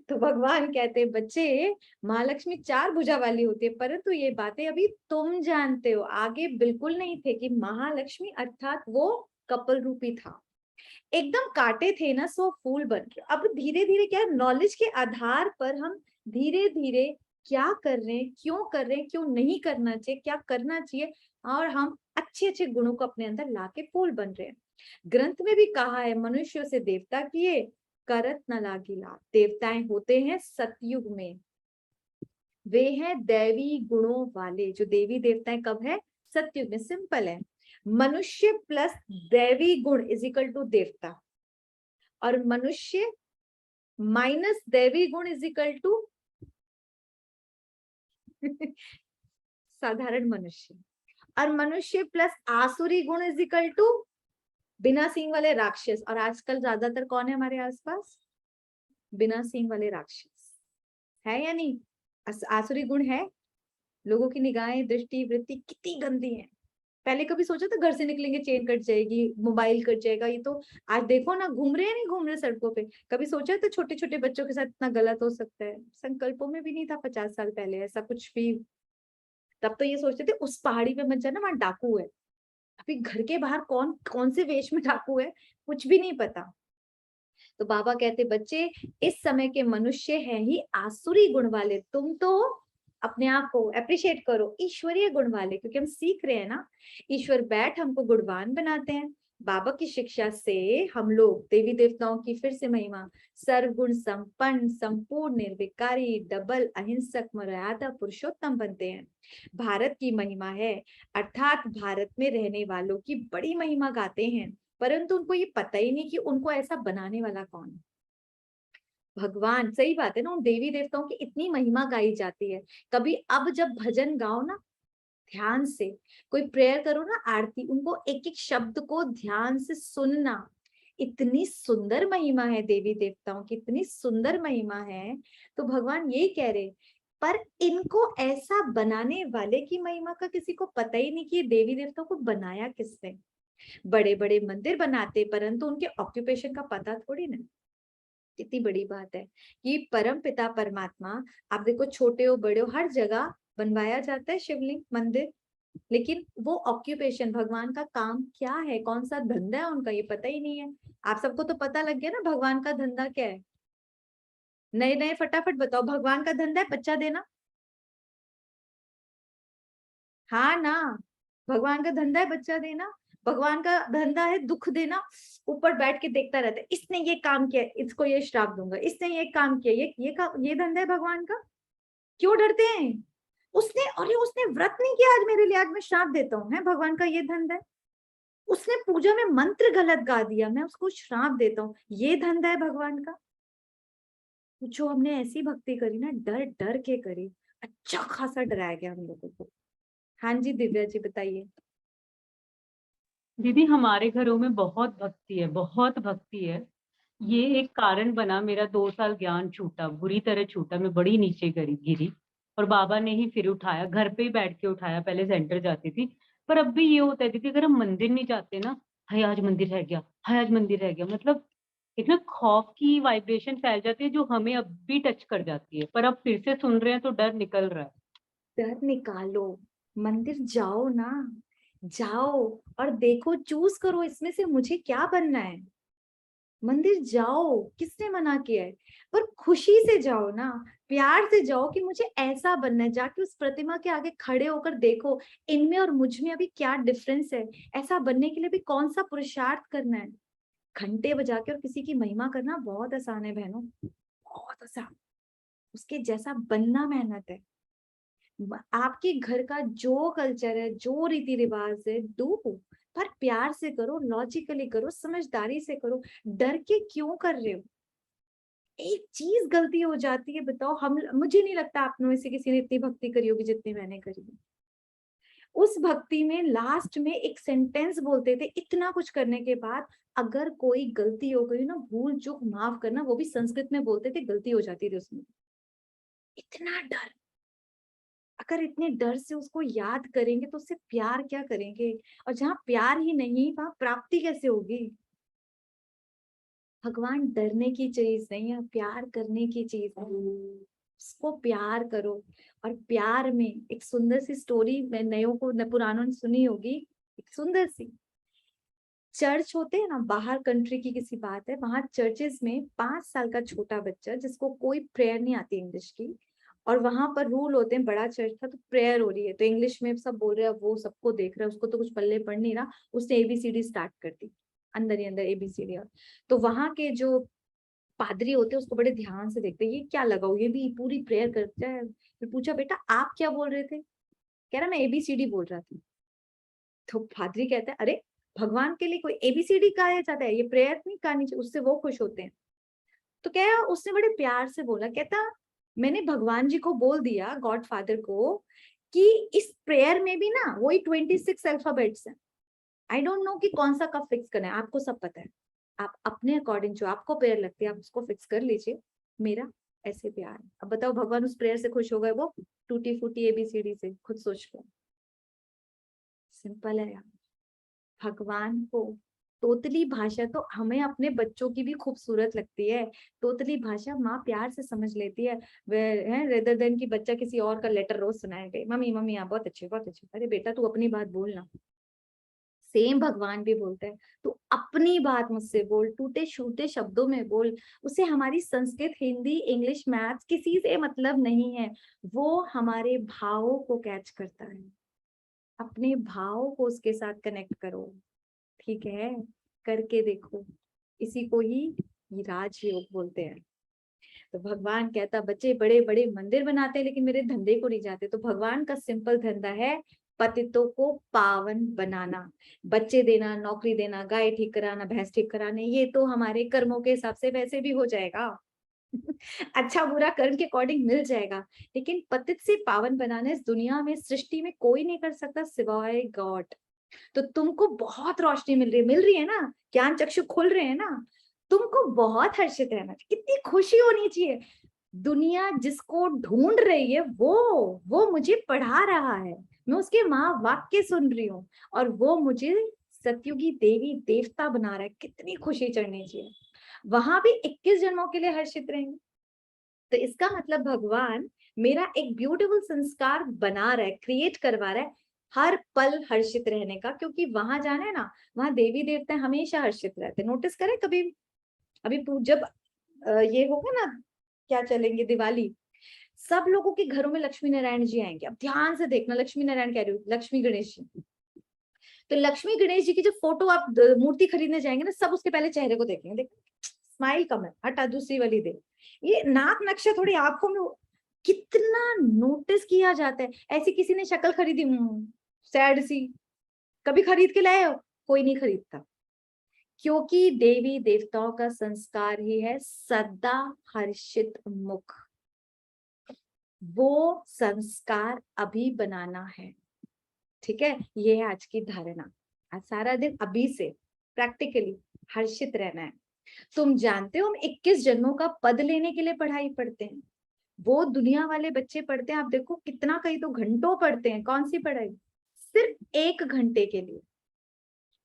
Speaker 1: तो भगवान कहते हैं, बच्चे महालक्ष्मी 4 भुजा वाली होती है, परंतु ये बातें अभी तुम जानते हो, आगे बिल्कुल नहीं थे कि महालक्ष्मी अर्थात वो कपल रूपी था। एकदम कांटे थे ना, सो फूल बन के। अब धीरे धीरे क्या, नॉलेज के आधार पर हम धीरे धीरे क्या कर रहे हैं, क्यों कर रहे हैं, क्यों नहीं करना चाहिए, क्या करना चाहिए, और हम अच्छे अच्छे गुणों को अपने अंदर लाके फूल बन रहे हैं। ग्रंथ में भी कहा है, मनुष्यों से देवता किए, करत न लागी लाभ। देवताएं होते हैं सतयुग में, वे हैं दैवी गुणों वाले। जो देवी देवताएं कब है? सतयुग में। सिंपल है, मनुष्य प्लस दैवी गुण इज इक्वल टू देवता, और मनुष्य माइनस दैवी गुण इज इक्वल टू साधारण मनुष्य, और मनुष्य प्लस आसुरी गुण इज इक्वल टू बिना सींग वाले राक्षस। और आजकल ज्यादातर कौन है हमारे आसपास? बिना सींग वाले राक्षस है या नहीं? आसुरी गुण है। लोगों की निगाहें, दृष्टि, वृत्ति कितनी गंदी है। पहले कभी सोचा था घर से निकलेंगे चेन कट जाएगी, मोबाइल कट जाएगा? ये तो आज देखो ना, घूम रहे हैं नहीं घूम रहे सड़कों पे। कभी सोचा था छोटे छोटे बच्चों के साथ इतना गलत हो सकता है? संकल्पों में भी नहीं था 50 साल पहले ऐसा कुछ भी। तब तो ये सोचते थे उस पहाड़ी पे मत जाना, वहां डाकू है। अभी घर के बाहर कौन कौन से वेश में डाकू है कुछ भी नहीं पता। तो बाबा कहते बच्चे इस समय के मनुष्य हैं ही आसुरी गुण वाले, तुम तो अपने आप को अप्रिशिएट करो ईश्वरीय गुण वाले, क्योंकि हम सीख रहे हैं ना, ईश्वर बैठ हमको गुणवान बनाते हैं। बाबा की शिक्षा से हम लोग देवी देवताओं की फिर से महिमा, सर्वगुण संपन्न, संपूर्ण, निर्विकारी, डबल, अहिंसक, मर्यादा पुरुषोत्तम बनते हैं। भारत की महिमा है, अर्थात भारत में रहने वालों की बड़ी महिमा गाते हैं, परंतु उनको ये पता ही नहीं कि उनको ऐसा बनाने वाला कौन है। भगवान, सही बात है ना, उन देवी देवताओं की इतनी महिमा गाई जाती है। कभी अब जब भजन गाओ ना, ध्यान से कोई प्रेयर करो ना, आरती, उनको एक एक शब्द को ध्यान से सुनना, इतनी सुंदर महिमा है देवी देवताओं की, इतनी सुंदर महिमा है। तो भगवान यही कह रहे, पर इनको ऐसा बनाने वाले की महिमा का किसी को पता ही नहीं कि ये देवी देवताओं को बनाया किसने। बड़े बड़े मंदिर बनाते, परंतु उनके ऑक्यूपेशन का पता थोड़ी ना। कितनी बड़ी बात है कि परम पिता परमात्मा, आप देखो छोटे हो बड़े हो हर जगह बनवाया जाता है शिवलिंग मंदिर, लेकिन वो ऑक्यूपेशन, भगवान का काम क्या है, कौन सा धंधा है उनका, ये पता ही नहीं है। आप सबको तो पता लग गया ना भगवान का धंधा क्या है। नए नए फटाफट बताओ, भगवान का धंधा है बच्चा देना। हाँ ना, भगवान का धंधा है बच्चा देना, भगवान का धंधा है दुख देना। ऊपर बैठ के देखता रहता है, इसने ये काम किया, इसको ये श्राप दूंगा, इसने ये काम किया, ये धंधा है भगवान का। क्यों डरते हैं? उसने, अरे उसने व्रत नहीं किया आज मेरे लिए, आज मैं श्राप देता हूँ, है भगवान का ये धंधा है। उसने पूजा में मंत्र गलत गा दिया, मैं उसको श्राप देता हूँ, ये धंधा है भगवान का। जो हमने ऐसी भक्ति करी ना, डर डर के करी, अच्छा खासा डराया गया हम लोगों को। हाँ जी दिव्या जी बताइए।
Speaker 2: दीदी हमारे घरों में बहुत भक्ति है, बहुत भक्ति है। ये एक कारण बना, मेरा 2 साल ज्ञान छूटा, बुरी तरह छूटा, मैं बड़ी नीचे गिरी। और बाबा ने ही फिर उठाया, घर पे ही बैठ के उठाया। पहले सेंटर जाती थी, पर अब भी ये होता है दीदी, अगर हम मंदिर नहीं जाते ना, हाय आज मंदिर रह गया, हाय आज मंदिर रह गया, मतलब एक ना खौफ की वाइब्रेशन फैल जाती है जो हमें अब भी टच कर जाती है। पर अब फिर से सुन रहे हैं तो डर निकल रहा है।
Speaker 1: डर निकालो, मंदिर जाओ ना, जाओ और देखो, चूज करो इसमें से मुझे क्या बनना है। मंदिर जाओ, किसने मना किया है, पर खुशी से जाओ ना, प्यार से जाओ कि मुझे ऐसा बनना है। जाके उस प्रतिमा के आगे खड़े होकर देखो, इनमें और मुझ में अभी क्या डिफरेंस है, ऐसा बनने के लिए भी कौन सा पुरुषार्थ करना है। घंटे बजा के और किसी की महिमा करना बहुत आसान है बहनों, बहुत आसान। उसके जैसा बनना मेहनत है। आपके घर का जो कल्चर है, जो रीति रिवाज है, दो, पर प्यार से करो, लॉजिकली करो, समझदारी से करो। डर के क्यों कर रहे हो? एक चीज गलती हो जाती है, बताओ, हम, मुझे नहीं लगता आप में से किसी ने इतनी भक्ति करी होगी जितनी मैंने करी है। उस भक्ति में लास्ट में एक सेंटेंस बोलते थे, इतना कुछ करने के बाद, अगर कोई गलती हो गई ना, भूल चूक माफ करना, वो भी संस्कृत में बोलते थे, गलती हो जाती थी उसमें। इतना डर, अगर इतने डर से उसको याद करेंगे तो उससे प्यार क्या करेंगे? और जहां प्यार ही नहीं, वहां प्राप्ति कैसे होगी? भगवान डरने की चीज नहीं है, प्यार करने की चीज है। उसको प्यार करो। और प्यार में एक सुंदर सी स्टोरी, मैं नयों को न पुरानों ने सुनी होगी, एक सुंदर सी, चर्च होते हैं ना, बाहर कंट्री की किसी बात है, वहां चर्चेस में 5 साल का छोटा बच्चा जिसको कोई प्रेयर नहीं आती इंग्लिश की, और वहां पर रूल होते हैं, बड़ा चर्च था तो प्रेयर हो रही है तो इंग्लिश में सब बोल रहे हैं, वो सबको देख रहा है, उसको तो कुछ पल्ले पड़ नहीं रहा, उसने एबीसीडी स्टार्ट कर दी, अंदर ही अंदर एबीसीडी। और तो वहां के जो पादरी होते हैं उसको बड़े ध्यान से देखते हैं, ये क्या लगाओ, ये भी पूरी प्रेयर करता है। फिर पूछा, बेटा आप क्या बोल रहे थे? कह रहा मैं एबीसीडी बोल रहा था। तो पादरी कहता है, अरे भगवान के लिए कोई एबीसीडी गाया जाता है, ये प्रेयर नहीं गानी चाहिए, उससे वो खुश होते हैं। तो क्या, उसने बड़े प्यार से बोला, कहता मैंने भगवान जी को बोल दिया, गॉड फादर को, कि इस प्रेयर में भी ना वही 26 अल्फाबेट्स हैं। आई डोंट नो कि कौन सा कब फिक्स करना है, आपको सब पता है, आप अपने अकॉर्डिंग जो आपको प्रेयर लगती है आप उसको फिक्स कर लीजिए। मेरा ऐसे प्यार है। अब बताओ भगवान उस प्रेयर से खुश हो गए, वो टूटी फूटी एबीसीडी से? खुद सोच लो, सिंपल है यार। भगवान को तोतली भाषा तो हमें अपने बच्चों की भी खूबसूरत लगती है। तोतली भाषा माँ प्यार से समझ लेती है, वे है, रेदर देन कि बच्चा किसी और का लेटर रोज सुनाए गए, मम्मी मम्मी आप बहुत अच्छे बहुत अच्छे, अरे बेटा तू अपनी बात बोलना। सेम भगवान भी बोलते हैं, तू अपनी बात मुझसे बोल, टूटे छूटे शब्दों में बोल। उसे हमारी संस्कृत, हिंदी, इंग्लिश, मैथ्स किसी से मतलब नहीं है। वो हमारे भावों को कैच करता है। अपने भाव को उसके साथ कनेक्ट करो, ठीक है? करके देखो। इसी को ही राजयोग बोलते हैं। तो भगवान कहता, बच्चे बड़े बड़े मंदिर बनाते हैं लेकिन मेरे धंधे को नहीं जाते। तो भगवान का सिंपल धंधा है पतितों को पावन बनाना, बच्चे देना, नौकरी देना, गाय ठीक कराना, भैंस ठीक कराने। ये तो हमारे कर्मों के हिसाब से वैसे भी हो जाएगा। अच्छा बुरा कर्म के अकॉर्डिंग मिल जाएगा, लेकिन पतित से पावन बनाना इस दुनिया में, सृष्टि में कोई नहीं कर सकता सिवाय गॉड। तो तुमको बहुत रोशनी मिल रही है ना, ज्ञान चक्षु खुल रहे हैं ना, तुमको बहुत हर्षित रहना चाहिए, कितनी खुशी होनी चाहिए। दुनिया जिसको ढूंढ रही है वो मुझे पढ़ा रहा है, मैं उसके महावाक्य सुन रही हूँ, और वो मुझे सतयुगी देवी देवता बना रहा है, कितनी खुशी चढ़नी चाहिए। वहां भी 21 जन्मों के लिए हर्षित रहेंगे। तो इसका मतलब भगवान मेरा एक ब्यूटीफुल संस्कार बना रहा है, क्रिएट करवा रहा है, हर पल हर्षित रहने का। क्योंकि वहां जाना है ना, वहां देवी देवता हमेशा हर्षित रहते हैं। नोटिस करें कभी, अभी जब ये होगा ना, क्या चलेंगे, दिवाली, सब लोगों के घरों में लक्ष्मी नारायण जी आएंगे। अब ध्यान से देखना, लक्ष्मी नारायण कह रही हूँ, लक्ष्मी गणेश जी। तो लक्ष्मी गणेश जी की जब फोटो आप मूर्ति खरीदने जाएंगे ना, सब उसके पहले चेहरे को देखेंगे। देख, स्माइल कम है, हटा दूसरी वाली दे। ये नाक नक्शा थोड़ी आंखों में, कितना नोटिस किया जाता है। ऐसी किसी ने शक्ल खरीदी, सैड सी, कभी खरीद के लाए हो? कोई नहीं खरीदता। क्योंकि देवी देवताओं का संस्कार ही है सदा हर्षित मुख। वो संस्कार अभी बनाना है, ठीक है? ये है आज की धारणा। आज सारा दिन अभी से प्रैक्टिकली हर्षित रहना है। तुम जानते हो हम 21 जन्मों का पद लेने के लिए पढ़ाई पढ़ते हैं। वो दुनिया वाले बच्चे पढ़ते हैं, आप देखो कितना, कई तो घंटों पढ़ते हैं। कौन सी पढ़ाई? सिर्फ 1 घंटे के लिए,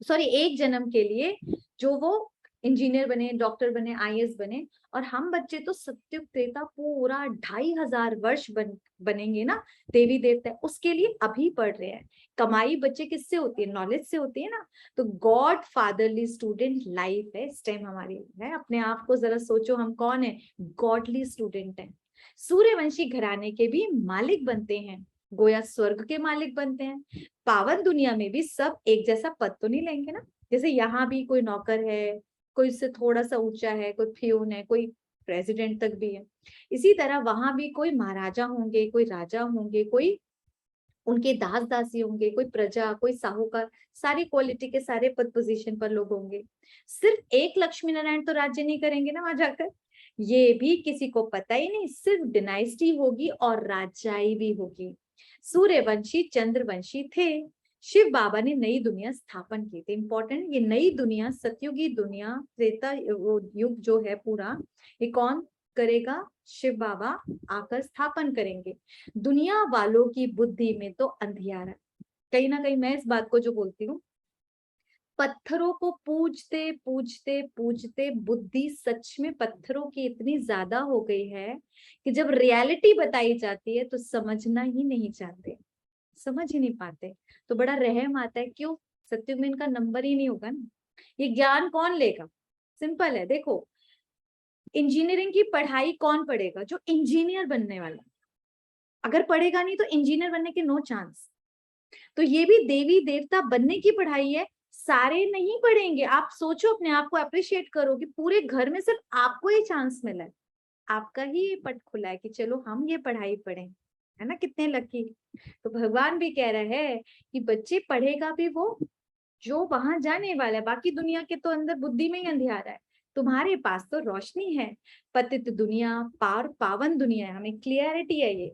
Speaker 1: सॉरी 1 जन्म के लिए, जो वो इंजीनियर बने, डॉक्टर बने, आईएएस बने। और हम बच्चे तो सत्युग त्रेता पूरा 2500 वर्ष बनेंगे ना देवी देवता, उसके लिए अभी पढ़ रहे हैं। कमाई बच्चे किससे होती है? नॉलेज से होती है ना। तो गॉड फादरली स्टूडेंट लाइफ है इस टाइम हमारी है। अपने आप को जरा सोचो, हम कौन है? गॉडली स्टूडेंट है। सूर्यवंशी घराने के भी मालिक बनते हैं, गोया स्वर्ग के मालिक बनते हैं। पावन दुनिया में भी सब एक जैसा पद तो नहीं लेंगे ना। जैसे यहाँ भी कोई नौकर है, कोई उससे थोड़ा सा ऊंचा है, कोई फ्यून है, कोई प्रेसिडेंट तक भी है। इसी तरह वहां भी कोई महाराजा होंगे, कोई राजा होंगे, कोई उनके दास दासी होंगे, कोई प्रजा, कोई साहूकार, सारी क्वालिटी के सारे पद पोजीशन पर लोग होंगे। सिर्फ एक लक्ष्मी नारायण तो राज्य नहीं करेंगे ना वहां जाकर, ये भी किसी को पता ही नहीं। सिर्फ डिनाइस्टी होगी और राजाई भी होगी। सूर्यवंशी चंद्रवंशी थे, शिव बाबा ने नई दुनिया स्थापन की थी। इंपॉर्टेंट, ये नई दुनिया, सतयुगी दुनिया, त्रेता युग जो है पूरा, ये कौन करेगा? शिव बाबा आकर स्थापन करेंगे। दुनिया वालों की बुद्धि में तो अंधियारा। कहीं ना कहीं मैं इस बात को जो बोलती हूँ, पत्थरों को पूजते पूजते पूजते बुद्धि सच में पत्थरों की इतनी ज्यादा हो गई है कि जब रियलिटी बताई जाती है तो समझना ही नहीं चाहते, समझ ही नहीं पाते। तो बड़ा रहम आता है, क्यों? सत्युग में इनका नंबर ही नहीं होगा ना। ये ज्ञान कौन लेगा? सिंपल है, देखो, इंजीनियरिंग की पढ़ाई कौन पढ़ेगा? जो इंजीनियर बनने वाला। अगर पढ़ेगा नहीं तो इंजीनियर बनने के नो चांस। तो ये भी देवी देवता बनने की पढ़ाई है, सारे नहीं पढ़ेंगे। आप सोचो, अपने आप को अप्रिशिएट करो कि पूरे घर में सिर्फ आपको ये चांस मिला है, आपका ही ये पट खुला है कि चलो हम ये पढ़ाई पढ़ें, है ना? कितने लकी। तो भगवान भी कह रहा है कि बच्चे पढ़ेगा भी वो जो वहां जाने वाला है। बाकी दुनिया के तो अंदर बुद्धि में ही अंधियारा है, तुम्हारे पास तो रोशनी है। पतित दुनिया पार पावन दुनिया है, हमें क्लियरिटी है। ये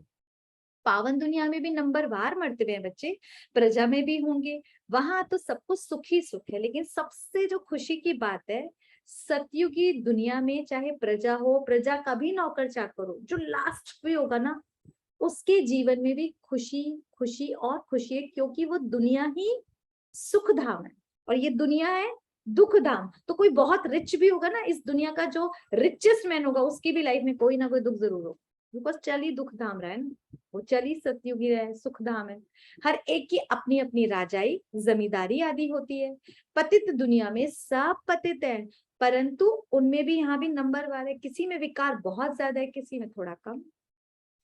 Speaker 1: पावन दुनिया में भी नंबर वार मर्तबे हैं बच्चे, प्रजा में भी होंगे। वहां तो सब कुछ सुख ही सुख है। लेकिन सबसे जो खुशी की बात है, सतयुगी दुनिया में चाहे प्रजा हो, प्रजा का भी नौकर चाकर हो, जो लास्ट भी होगा ना, उसके जीवन में भी खुशी खुशी और खुशी है। क्योंकि वो दुनिया ही सुख धाम है और ये दुनिया है दुख धाम। तो कोई बहुत रिच भी होगा ना, इस दुनिया का जो रिचेस्ट मैन होगा, उसकी भी लाइफ में कोई ना कोई दुख जरूर होगा। बिकॉज चल ही दुख धाम रहा है ना, वो चल ही सतयुग ही रहा है, सुख धाम है। हर एक की अपनी अपनी राजाई जमींदारी आदि होती है। पतित दुनिया में सब पतित है, परंतु उनमें भी यहाँ भी नंबरवार है, किसी में विकार बहुत ज्यादा है, किसी में थोड़ा कम।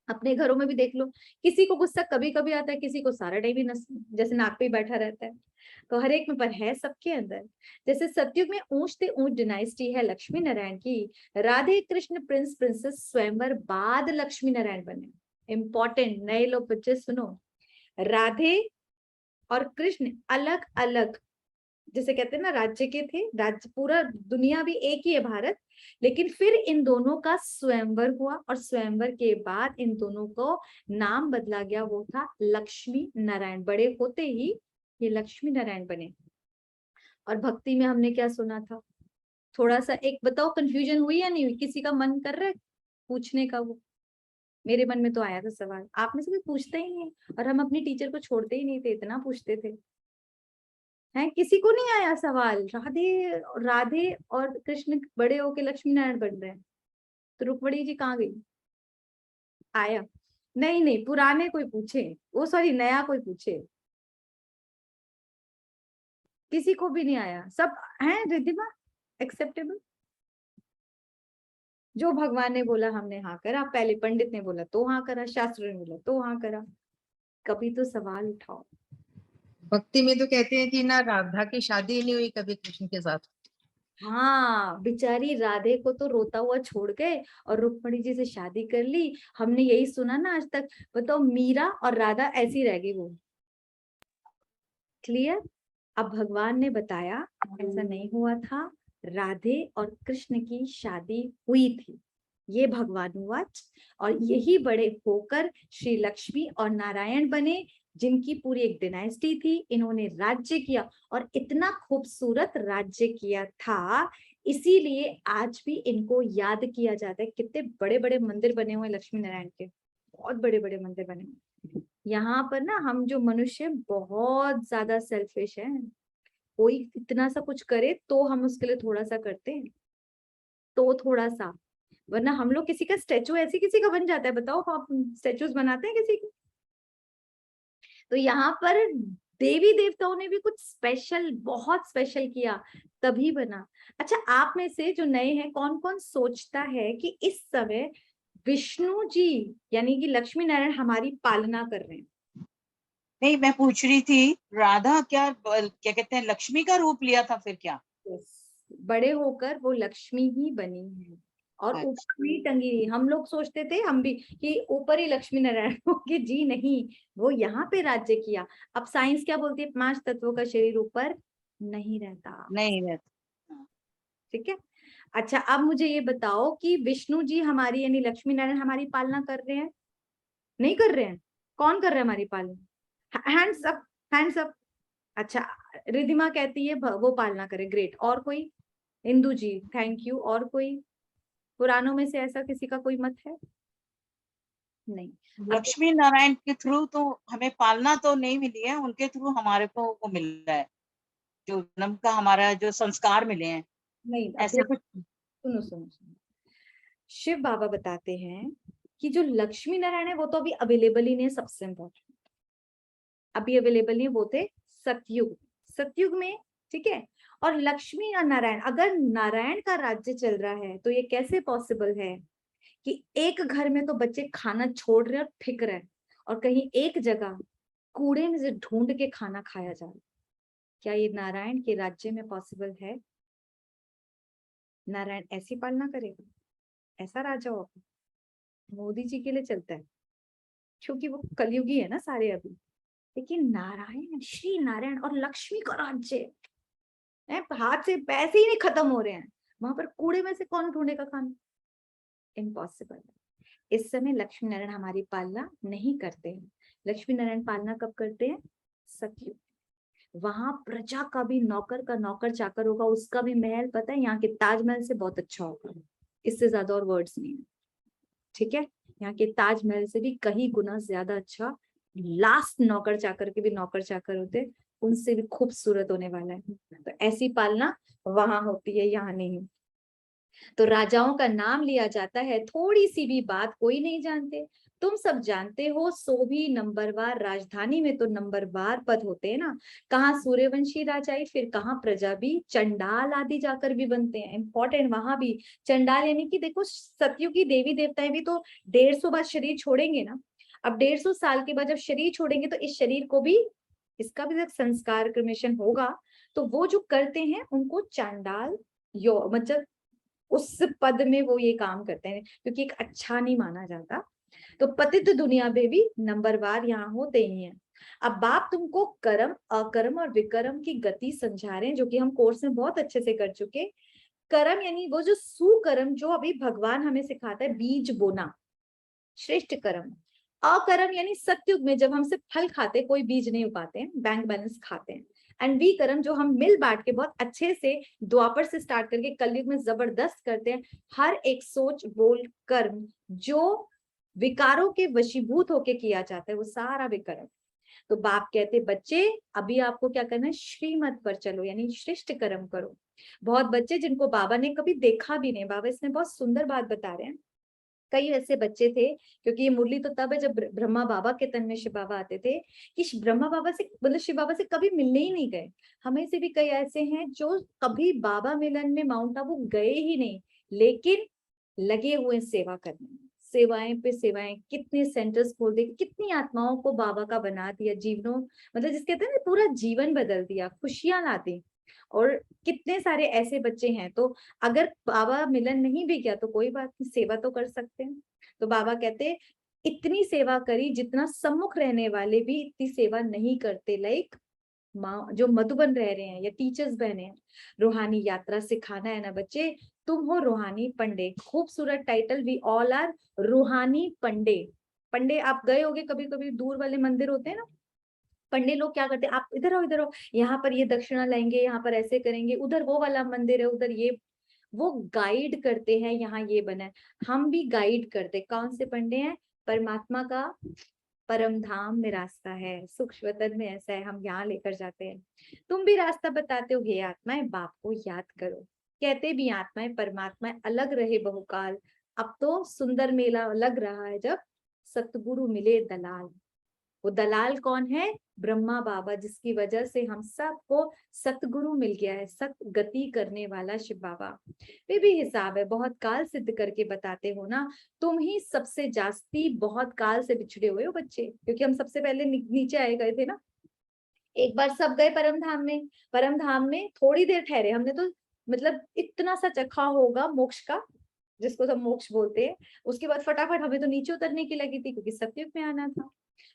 Speaker 1: अपने घरों में भी देख लो, किसी को गुस्सा कभी कभी आता है, किसी को सारा टाइम ही जैसे नाक पे ही बैठा रहता है। तो हर एक में पर है सबके अंदर। जैसे सतयुग में ऊंच से ऊंच डिनाइस्टी है लक्ष्मी नारायण की। राधे कृष्ण प्रिंस प्रिंसेस स्वयंवर बाद लक्ष्मी नारायण बने। इंपॉर्टेंट, नए लोग बच्चे सुनो, राधे और कृष्ण अलग अलग, जैसे कहते हैं ना राज्य के थे, राज्य पूरा दुनिया भी एक ही है भारत, लेकिन फिर इन दोनों का स्वयंवर हुआ और स्वयंवर के बाद इन दोनों को नाम बदला गया, वो था लक्ष्मी नारायण। बड़े होते ही ये लक्ष्मी नारायण बने। और भक्ति में हमने क्या सुना था, थोड़ा सा एक बताओ, कंफ्यूजन हुई या नहीं हुई? किसी का मन कर रहा है पूछने का? वो मेरे मन में तो आया था सवाल, आप में से कोई पूछता ही नहीं है, और हम अपनी टीचर को छोड़ते ही नहीं थे, इतना पूछते थे। है किसी को नहीं आया सवाल? राधे राधे और कृष्ण बड़े होके लक्ष्मी नारायण बन रहे हैं, तो रुक्मणी जी कहाँ गई? आया? नहीं नहीं, पुराने कोई पूछे, वो सॉरी नया कोई पूछे, किसी को भी नहीं आया, सब है रिद्धिमा एक्सेप्टेबल। जो भगवान ने बोला हमने हाँ करा, पहले पंडित ने बोला तो हाँ करा, शास्त्र ने बोला तो हाँ करा। कभी तो सवाल उठाओ।
Speaker 3: भक्ति में तो कहते हैं कि ना राधा की शादी ही नहीं हुई कभी कृष्ण के साथ।
Speaker 1: हाँ, बेचारी राधे को तो रोता हुआ छोड़ गए और रुक्मणी जी से शादी कर ली, हमने यही सुना ना आज तक। बताओ, मीरा और राधा ऐसी रह गई वो। क्लियर? अब भगवान ने बताया ऐसा नहीं हुआ था, राधे और कृष्ण की शादी हुई थी, ये भगवान वाच। और यही बड़े होकर श्री लक्ष्मी और नारायण बने, जिनकी पूरी एक डिनाइस्टी थी। इन्होंने राज्य किया और इतना खूबसूरत राज्य किया था, इसीलिए आज भी इनको याद किया जाता है। कितने बड़े बड़े मंदिर बने हुए लक्ष्मी नारायण के, बहुत बड़े बड़े मंदिर बने हुए। यहाँ पर ना हम जो मनुष्य बहुत ज्यादा सेल्फिश है, कोई इतना सा कुछ करे तो हम उसके लिए थोड़ा सा करते हैं, तो थोड़ा सा, वरना हम लोग किसी का स्टेचू ऐसी किसी का बन जाता है। बताओ, आप स्टेचूज बनाते हैं किसी के? तो यहाँ पर देवी देवताओं ने भी कुछ स्पेशल, बहुत स्पेशल किया, तभी बना। अच्छा, आप में से जो नए हैं, कौन कौन सोचता है कि इस समय विष्णु जी यानी कि लक्ष्मी नारायण हमारी पालना कर रहे हैं?
Speaker 4: नहीं, मैं पूछ रही थी राधा क्या कहते हैं लक्ष्मी का रूप लिया था फिर क्या?
Speaker 1: Yes. बड़े होकर वो लक्ष्मी ही बनी है और
Speaker 4: अच्छा।
Speaker 1: ऊपर ही टंगी रही। हम लोग सोचते थे, हम भी, कि ऊपर ही लक्ष्मी नारायण होंगे, जी नहीं, वो यहाँ पे राज्य किया। अब साइंस क्या बोलती है? 5 तत्वों का शरीर ऊपर नहीं रहता।
Speaker 4: नहीं रहता।
Speaker 1: ठीक है। अच्छा, अब मुझे ये बताओ कि विष्णु जी हमारी यानी लक्ष्मी नारायण हमारी पालना कर रहे हैं? नहीं कर रहे हैं? कौन कर रहा है हमारी पालना? Hands up, hands up. अच्छा, रिधिमा कहती है वो पालना करे, ग्रेट। और कोई? इंदु जी थैंक यू। और कोई पुराणों में से ऐसा किसी का कोई मत है? नहीं।
Speaker 4: लक्ष्मी नारायण के थ्रू तो हमें पालना तो नहीं मिली है, उनके थ्रू हमारे को वो मिल रहा है, जो जन्म का हमारा जो संस्कार मिले हैं
Speaker 1: नहीं,
Speaker 4: ऐसे कुछ।
Speaker 1: सुनो सुनो सुनो, शिव बाबा बताते हैं कि जो लक्ष्मी नारायण है वो तो अभी अवेलेबल ही नहीं है। सबसे इम्पोर्टेंट, अभी अवेलेबल नहीं, वो थे सतयुग, सतयुग में। ठीक है। और लक्ष्मी और नारायण, अगर नारायण का राज्य चल रहा है तो ये कैसे पॉसिबल है कि एक घर में तो बच्चे खाना छोड़ रहे हैं और फेंक रहे हैं, और कहीं एक जगह कूड़े में से ढूंढ के खाना खाया जा रहा है? क्या ये नारायण के राज्य में पॉसिबल है? नारायण ऐसी पालना करेगा? ऐसा राजा होगा? मोदी जी के लिए चलता है क्योंकि वो कलयुगी है ना सारे अभी। लेकिन नारायण, श्री नारायण और लक्ष्मी का राज्य है, हाथ से पैसे ही नहीं खत्म हो रहे हैं, वहां पर कूड़े में से कौन ढूंढेगा खाना? इम्पॉसिबल है। इस समय लक्ष्मी नारायण हमारी पालना नहीं करते हैं। लक्ष्मी नारायण पालना कब करते हैं? सतयुग। वहां प्रजा का भी नौकर का नौकर चाकर होगा, उसका भी महल, पता है यहाँ के ताजमहल से बहुत अच्छा होगा, इससे ज्यादा और वर्ड्स नहीं है। ठीक है। यहाँ के ताजमहल से भी कहीं गुना ज्यादा अच्छा लास्ट नौकर चाकर के भी नौकर चाकर होते, उनसे भी खूबसूरत होने वाला है। तो ऐसी पालना वहां होती है, यहाँ नहीं। तो राजाओं का नाम लिया जाता है, थोड़ी सी भी बात कोई नहीं जानते। तुम सब जानते हो, सो भी नंबरवार राजधानी में तो नंबरवार पद होते हैं ना। कहाँ सूर्यवंशी राजाई, फिर कहाँ प्रजा भी, चंडाल आदि जाकर भी बनते हैं। इंपॉर्टेंट, वहां भी चंडाल यानी कि देखो सतयुग की देवी देवताएं भी तो 150 बाद शरीर छोड़ेंगे ना। अब 150 साल के बाद जब शरीर छोड़ेंगे तो इस शरीर को भी, इसका भी जब संस्कार क्रमेशन होगा तो वो जो करते हैं उनको चांडाल यो मतलब उस पद में वो ये काम करते हैं, क्योंकि एक अच्छा नहीं माना जाता। तो पतित दुनिया में भी नंबरवार यहाँ होते ही हैं। अब बाप तुमको कर्म, अकर्म और विकर्म की गति समझा रहे हैं, जो कि हम कोर्स में बहुत अच्छे से कर चुके। कर्म यानी वो जो सुकर्म, जो अभी भगवान हमें सिखाता है, बीज बोना, श्रेष्ठ कर्म। अकर्म यानी सत्युग में जब हम सिर्फ फल खाते, कोई बीज नहीं उगाते हैं, बैंक बैलेंस खाते हैं। एंड विकर्म जो हम मिल बांट के बहुत अच्छे से द्वापर से स्टार्ट करके कलयुग में जबरदस्त करते हैं। हर एक सोच बोल कर्म जो विकारों के वशीभूत होके किया जाता है, वो सारा विकर्म। तो बाप कहते बच्चे अभी आपको क्या करना है, श्रीमत पर चलो, यानी श्रेष्ठ कर्म करो। बहुत बच्चे जिनको बाबा ने कभी देखा भी नहीं, बाबा इसमें बहुत सुंदर बात बता रहे हैं। कई ऐसे बच्चे थे, क्योंकि ये मुरली तो तब है जब ब्रह्मा बाबा के तन में शिव बाबा आते थे, कि ब्रह्मा बाबा से मतलब शिव बाबा से कभी मिलने ही नहीं गए। हमें से भी कई ऐसे हैं जो कभी बाबा मिलन में माउंट आबू गए ही नहीं, लेकिन लगे हुए सेवा करने में, सेवाएं पे सेवाएं, कितने सेंटर्स खोल दे, कितनी आत्माओं को बाबा का बना दिया, जीवनों मतलब जिसके कहते हैं ना पूरा जीवन बदल दिया, खुशियां ला दी। और कितने सारे ऐसे बच्चे हैं, तो अगर बाबा मिलन नहीं भी किया तो कोई बात नहीं, सेवा तो कर सकते हैं। तो बाबा कहते इतनी सेवा करी जितना सम्मुख रहने वाले भी इतनी सेवा नहीं करते। लाइक माँ जो मधुबन रह रहे हैं या टीचर्स बहने हैं, रूहानी यात्रा सिखाना है ना बच्चे, तुम हो रूहानी पंडे। खूबसूरत टाइटल, वी ऑल आर रूहानी पंडे। पंडे आप गए होगे कभी कभी, दूर वाले मंदिर होते हैं ना, पंडे लोग क्या करते हैं, आप इधर आओ इधर आओ, यहाँ पर ये दक्षिणा लेंगे, यहाँ पर ऐसे करेंगे, उधर वो वाला मंदिर है, उधर ये, वो गाइड करते हैं, यहाँ ये बना है। हम भी गाइड करते, कौन से पंडे हैं, परमात्मा का परम धाम में रास्ता है, सूक्ष्म वतन में ऐसा है, हम यहाँ लेकर जाते हैं। तुम भी रास्ता बताते हो, हे आत्माएं बाप को याद करो। कहते भी आत्माएं परमात्मा अलग रहे बहुकाल, अब तो सुंदर मेला लग रहा है जब सतगुरु मिले दलाल। वो दलाल कौन है, ब्रह्मा बाबा, जिसकी वजह से हम सबको सतगुरु मिल गया है, सत गति करने वाला शिव बाबा। वे भी हिसाब है, बहुत काल सिद्ध करके बताते हो ना, तुम ही सबसे जास्ती बहुत काल से बिछड़े हुए हो बच्चे, क्योंकि हम सबसे पहले नीचे आए गए थे ना। एक बार सब गए परम धाम में थोड़ी देर ठहरे, हमने तो मतलब इतना सा चखा होगा मोक्ष का, जिसको सब मोक्ष बोलते हैं। उसके बाद फटाफट हमें तो नीचे उतरने की लगी थी, क्योंकि सतयुग में आना था।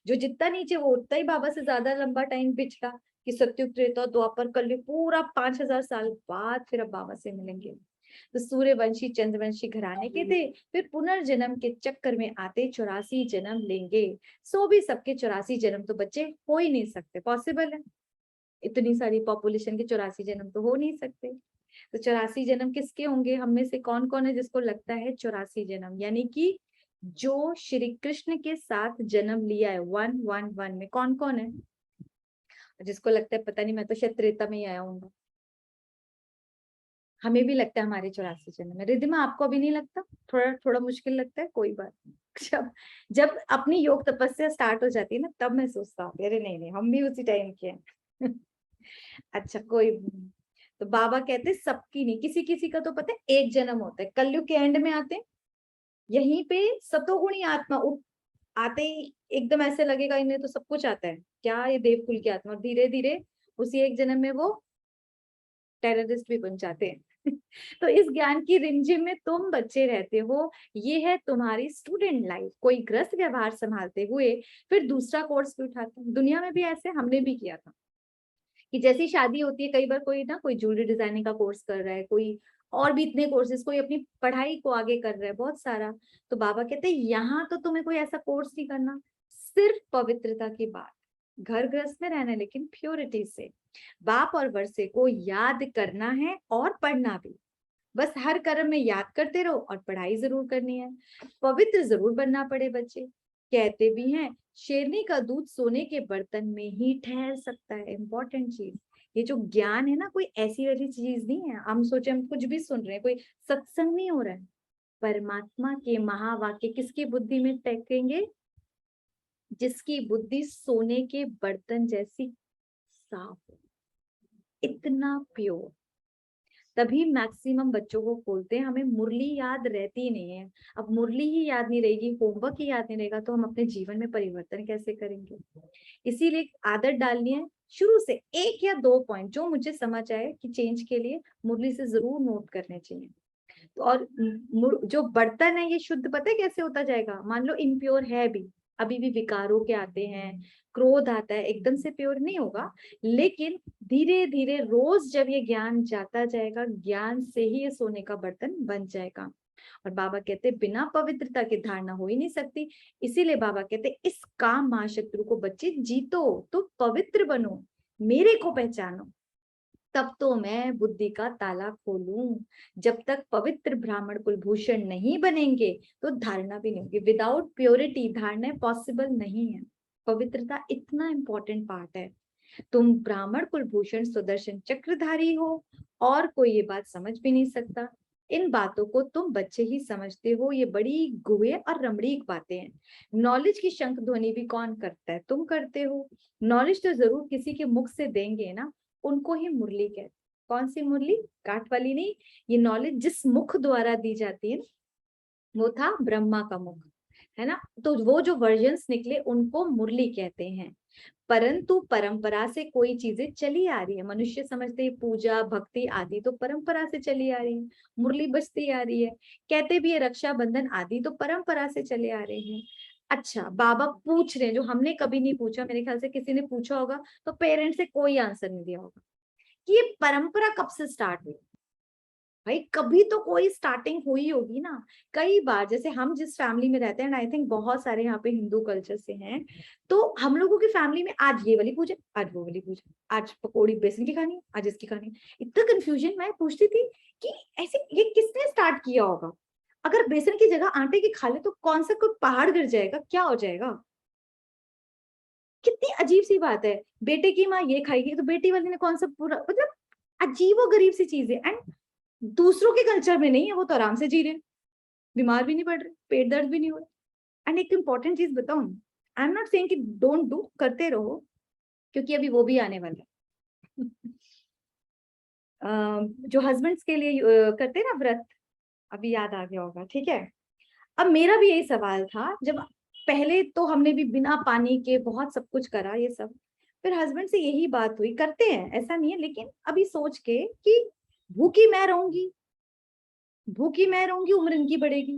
Speaker 1: जो जितना नीचे वो उतना ही बाबा से ज्यादा लंबा टाइम बिछड़ा, कि सतयुग त्रेता द्वापर कलयुग पूरा 5000 साल बाद फिर अब बाबा से मिलेंगे। तो सूर्यवंशी चंद्रवंशी घराने के थे, फिर पुनर्जन्म के चक्कर में आते 84 जन्म लेंगे। सो भी सबके 84 जन्म तो बच्चे हो ही नहीं सकते, पॉसिबल है, इतनी सारी पॉपुलेशन के 84 जन्म तो हो नहीं सकते। तो 84 जन्म किसके होंगे, हम में से कौन कौन है जिसको लगता है 84 जन्म, यानी कि जो श्री कृष्ण के साथ जन्म लिया है 111 में, कौन कौन है जिसको लगता है पता नहीं, मैं तो शायद त्रेता में ही आया हूँ। हमें भी लगता है हमारे 84 जन्म है। रिद्धिमा आपको अभी नहीं लगता, थोड़ा थोड़ा मुश्किल लगता है, कोई बात नहीं। जब जब अपनी योग तपस्या स्टार्ट हो जाती है ना, तब मैं सोचता हूँ अरे नहीं नहीं हम भी उसी टाइम के हैं। अच्छा कोई, तो बाबा कहते हैं सबकी नहीं, किसी किसी का तो पता है एक जन्म होता है, कलयुग के एंड में आते हैं, यहीं पे सतोगुणी आत्मा आते ही एकदम ऐसे लगेगा इन्हें तो सब कुछ आता है, क्या ये देवकुल की आत्मा, धीरे धीरे उसी एक जन्म में वो टेररिस्ट भी बन जाते हैं। तो इस ज्ञान की रिमझिम में तुम बच्चे रहते हो, ये है तुम्हारी स्टूडेंट लाइफ। कोई ग्रस्त व्यवहार संभालते हुए फिर दूसरा कोर्स भी उठाता है। दुनिया में भी ऐसे हमने भी किया था, कि जैसी शादी होती है कई बार कोई ना कोई ज्वेलरी डिजाइनिंग का कोर्स कर रहा है, कोई और भी इतने कोर्सेज, कोई अपनी पढ़ाई को आगे कर रहा है बहुत सारा। तो बाबा कहते हैं यहाँ तो तुम्हें कोई ऐसा कोर्स नहीं करना, सिर्फ पवित्रता की बात, घर गृहस्थ में रहना है लेकिन प्योरिटी से, बाप और वर्षे को याद करना है और पढ़ना भी। बस हर कर्म में याद करते रहो और पढ़ाई जरूर करनी है, पवित्र जरूर बनना पड़े बच्चे। कहते भी हैं शेरनी का दूध सोने के बर्तन में ही ठहर सकता है, इंपॉर्टेंट चीज, ये जो ज्ञान है ना, कोई ऐसी वैसी चीज नहीं है हम सोचे हम कुछ भी सुन रहे हैं, कोई सत्संग नहीं हो रहा है। परमात्मा के महावाक्य किसकी बुद्धि में टेकेंगे? जिसकी बुद्धि सोने के बर्तन जैसी साफ हो, इतना प्योर। तभी मैक्सिमम बच्चों को खोलते हैं। हमें मुरली याद रहती नहीं है। अब मुरली ही याद नहीं रहेगी, होमवर्क ही याद नहीं रहेगा, तो हम अपने जीवन में परिवर्तन कैसे करेंगे? इसीलिए आदत डालनी है शुरू से। 1 या 2 पॉइंट जो मुझे समझ आए कि चेंज के लिए मुरली से जरूर नोट करने चाहिए। तो और जो बर्तन है ये शुद्ध पता है कैसे होता जाएगा? मान लो इम्प्योर है भी, अभी भी विकारों के आते हैं, क्रोध आता है, एकदम से प्योर नहीं होगा, लेकिन धीरे धीरे रोज जब ये ज्ञान जाता जाएगा, ज्ञान से ही ये सोने का बर्तन बन जाएगा। और बाबा कहते बिना पवित्रता के धारणा हो ही नहीं सकती। इसीलिए बाबा कहते इस काम महाशत्रु को बच्चे जीतो, तो पवित्र बनो, मेरे को पहचानो, तब तो मैं बुद्धि का ताला खोलूं। जब तक पवित्र ब्राह्मण कुलभूषण नहीं बनेंगे तो धारणा भी नहीं होगी। विदाउट प्योरिटी धारणा पॉसिबल नहीं है। पवित्रता इतना इंपॉर्टेंट पार्ट है। तुम ब्राह्मण कुलभूषण सुदर्शन चक्रधारी हो, और कोई ये बात समझ भी नहीं सकता। इन बातों को तुम बच्चे ही समझते हो, ये बड़ी गुहे और रमणीक बातें हैं। नॉलेज की शंख ध्वनि भी कौन करता है? तुम करते हो। नॉलेज तो जरूर किसी के मुख से देंगे ना, उनको ही मुरली कहते। कौन सी मुरली? काठ वाली नहीं। ये नॉलेज जिस मुख द्वारा दी जाती है वो था ब्रह्मा का मुख, है ना। तो वो जो वर्जन्स निकले उनको मुरली कहते हैं। परंतु परंपरा से कोई चीजें चली आ रही है। मनुष्य समझते हैं पूजा भक्ति आदि तो परंपरा से चली आ रही है, मुरली बजती आ रही है। कहते भी है रक्षाबंधन आदि तो परंपरा से चले आ रहे हैं। अच्छा, बाबा पूछ रहे हैं जो हमने कभी नहीं पूछा, मेरे ख्याल से किसी ने पूछा होगा तो पेरेंट्स से कोई आंसर नहीं दिया होगा कि ये परंपरा कब से स्टार्ट हुई। भाई कभी तो कोई स्टार्टिंग हुई होगी ना। कई बार जैसे हम जिस फैमिली में रहते हैं, आई थिंक बहुत सारे यहाँ पे हिंदू कल्चर से हैं, तो हम लोगों की फैमिली में आज ये वाली पूजा, आज वो वाली पूजा, आज पकौड़ी बेसन की खानी, आज इसकी खानी। इतना कंफ्यूजन। मैं पूछती थी कि ऐसे ये किसने स्टार्ट किया होगा? अगर बेसन की जगह आटे की खा ले तो कौन सा कोई पहाड़ गिर जाएगा, क्या हो जाएगा? कितनी अजीब सी बात है। बेटे की माँ ये खाएगी तो बेटी वाली ने कौन सा पूरा, मतलब अजीबो गरीब सी चीज है। एंड दूसरों के कल्चर में नहीं है, वो तो आराम से जी रहे, बीमार भी नहीं पड़ रहे, पेट दर्द भी नहीं हो रहा। एंड एक इम्पॉर्टेंट चीज बताऊं, आई एम नॉट सेइंग कि डोंट डू, करते रहो, क्योंकि अभी वो भी आने वाला है। जो हस्बैंड्स के लिए करते हैं ना व्रत, अभी याद आ गया होगा, ठीक है। अब मेरा भी यही सवाल था, जब पहले तो हमने भी बिना पानी के बहुत सब कुछ करा ये सब, फिर हस्बैंड से यही बात हुई, करते हैं ऐसा नहीं है, लेकिन अभी सोच के कि भूखी मैं रहूंगी, भूखी मैं रहूंगी, उम्र इनकी बढ़ेगी,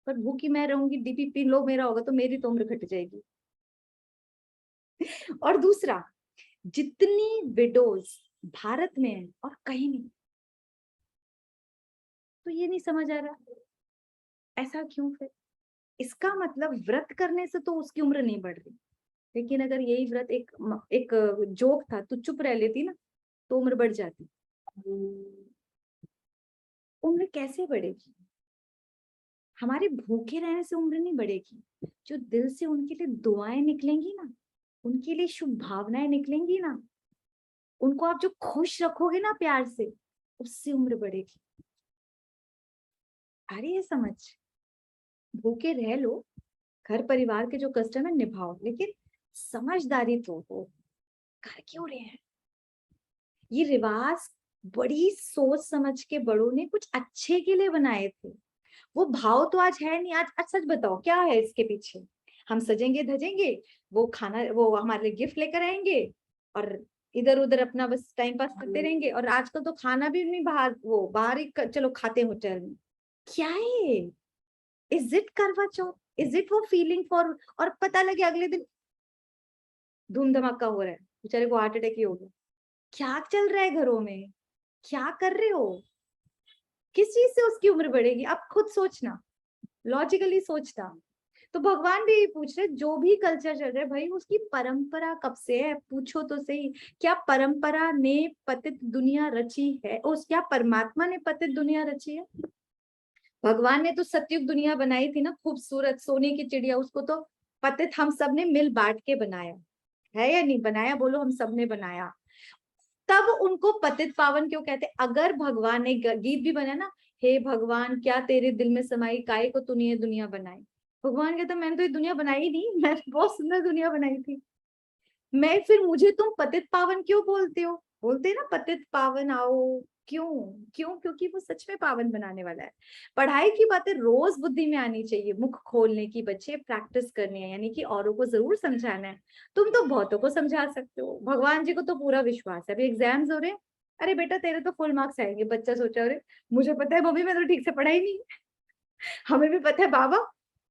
Speaker 1: पर भूखी मैं रहूंगी, डीपीपी लो मेरा होगा तो मेरी तो उम्र घट जाएगी। और दूसरा, जितनी विडोज भारत में है और कहीं नहीं, तो ये नहीं समझ आ रहा ऐसा क्यों? फिर इसका मतलब व्रत करने से तो उसकी उम्र नहीं बढ़ रही, लेकिन अगर यही व्रत एक जोक था, तो चुप रह लेती ना तो उम्र बढ़ जाती। उम्र कैसे बढ़ेगी? हमारे भूखे रहने से उम्र नहीं बढ़ेगी। जो दिल से उनके लिए दुआएं निकलेंगी ना, उनके लिए शुभ भावनाएं निकलेंगी ना, उनको आप जो खुश रखोगे ना प्यार से, उससे उम्र बढ़ेगी। आ रही है समझ? भूखे रह लो, घर परिवार के जो कष्ट है ना निभाओ, लेकिन समझदारी तो हो। कर क्यों रहे हैं ये रिवाज? बड़ी सोच समझ के बड़ों ने कुछ अच्छे के लिए बनाए थे। वो भाव तो आज है नहीं। आज सच बताओ क्या है इसके पीछे? हम सजेंगे धजेंगे, वो खाना, वो हमारे लिए गिफ्ट लेकर आएंगे, और इधर उधर अपना बस टाइम पास करते रहेंगे। और आजकल तो खाना भी नहीं बाहर, वो बाहर ही चलो खाते हैं होटल में। क्या है? इज इट करवा चौथ? इज इट वो फीलिंग फॉर? और पता लगे अगले दिन धूम धमाका हो रहा है, बेचारे को हार्ट अटैक ही हो गया। क्या चल रहा है घरों में? क्या कर रहे हो? किस चीज से उसकी उम्र बढ़ेगी? आप खुद सोचना, लॉजिकली सोचना। तो भगवान भी यही पूछ रहे, जो भी कल्चर चल रहा है भाई, उसकी परंपरा कब से है? पूछो तो सही। क्या परंपरा ने पतित दुनिया रची है? उस क्या परमात्मा ने पतित दुनिया रची है? भगवान ने तो सतयुग दुनिया बनाई थी ना, खूबसूरत सोने की चिड़िया, उसको तो पतित हम सब ने मिल बांट के बनाया है या नहीं बनाया? बोलो, हम सब ने बनाया। तब उनको पतित पावन क्यों कहते? अगर भगवान ने गीत भी बना ना, हे भगवान क्या तेरे दिल में समाई, काहे को तूने ये दुनिया बनाई। भगवान कहता मैंने तो ये दुनिया बनाई नहीं, मैंने बहुत सुंदर दुनिया बनाई थी, मैं फिर मुझे तुम पतित पावन क्यों बोलते हो? बोलते ना पतित पावन आओ, क्यों? क्योंकि वो सच में पावन बनाने वाला है। पढ़ाई की बातें रोज बुद्धि में आनी चाहिए, मुख खोलने की बच्चे प्रैक्टिस करनी है, यानी कि औरों को जरूर समझाना है। तुम तो बहुतों को समझा सकते हो, भगवान जी को तो पूरा विश्वास है। अभी एग्जाम्स हो रहे हैं, अरे बेटा तेरे तो फुल मार्क्स आएंगे। बच्चा सोचा अरे मुझे पता है मम्मी, मैं तो ठीक से पढ़ाई नहीं, हमें भी पता है बाबा,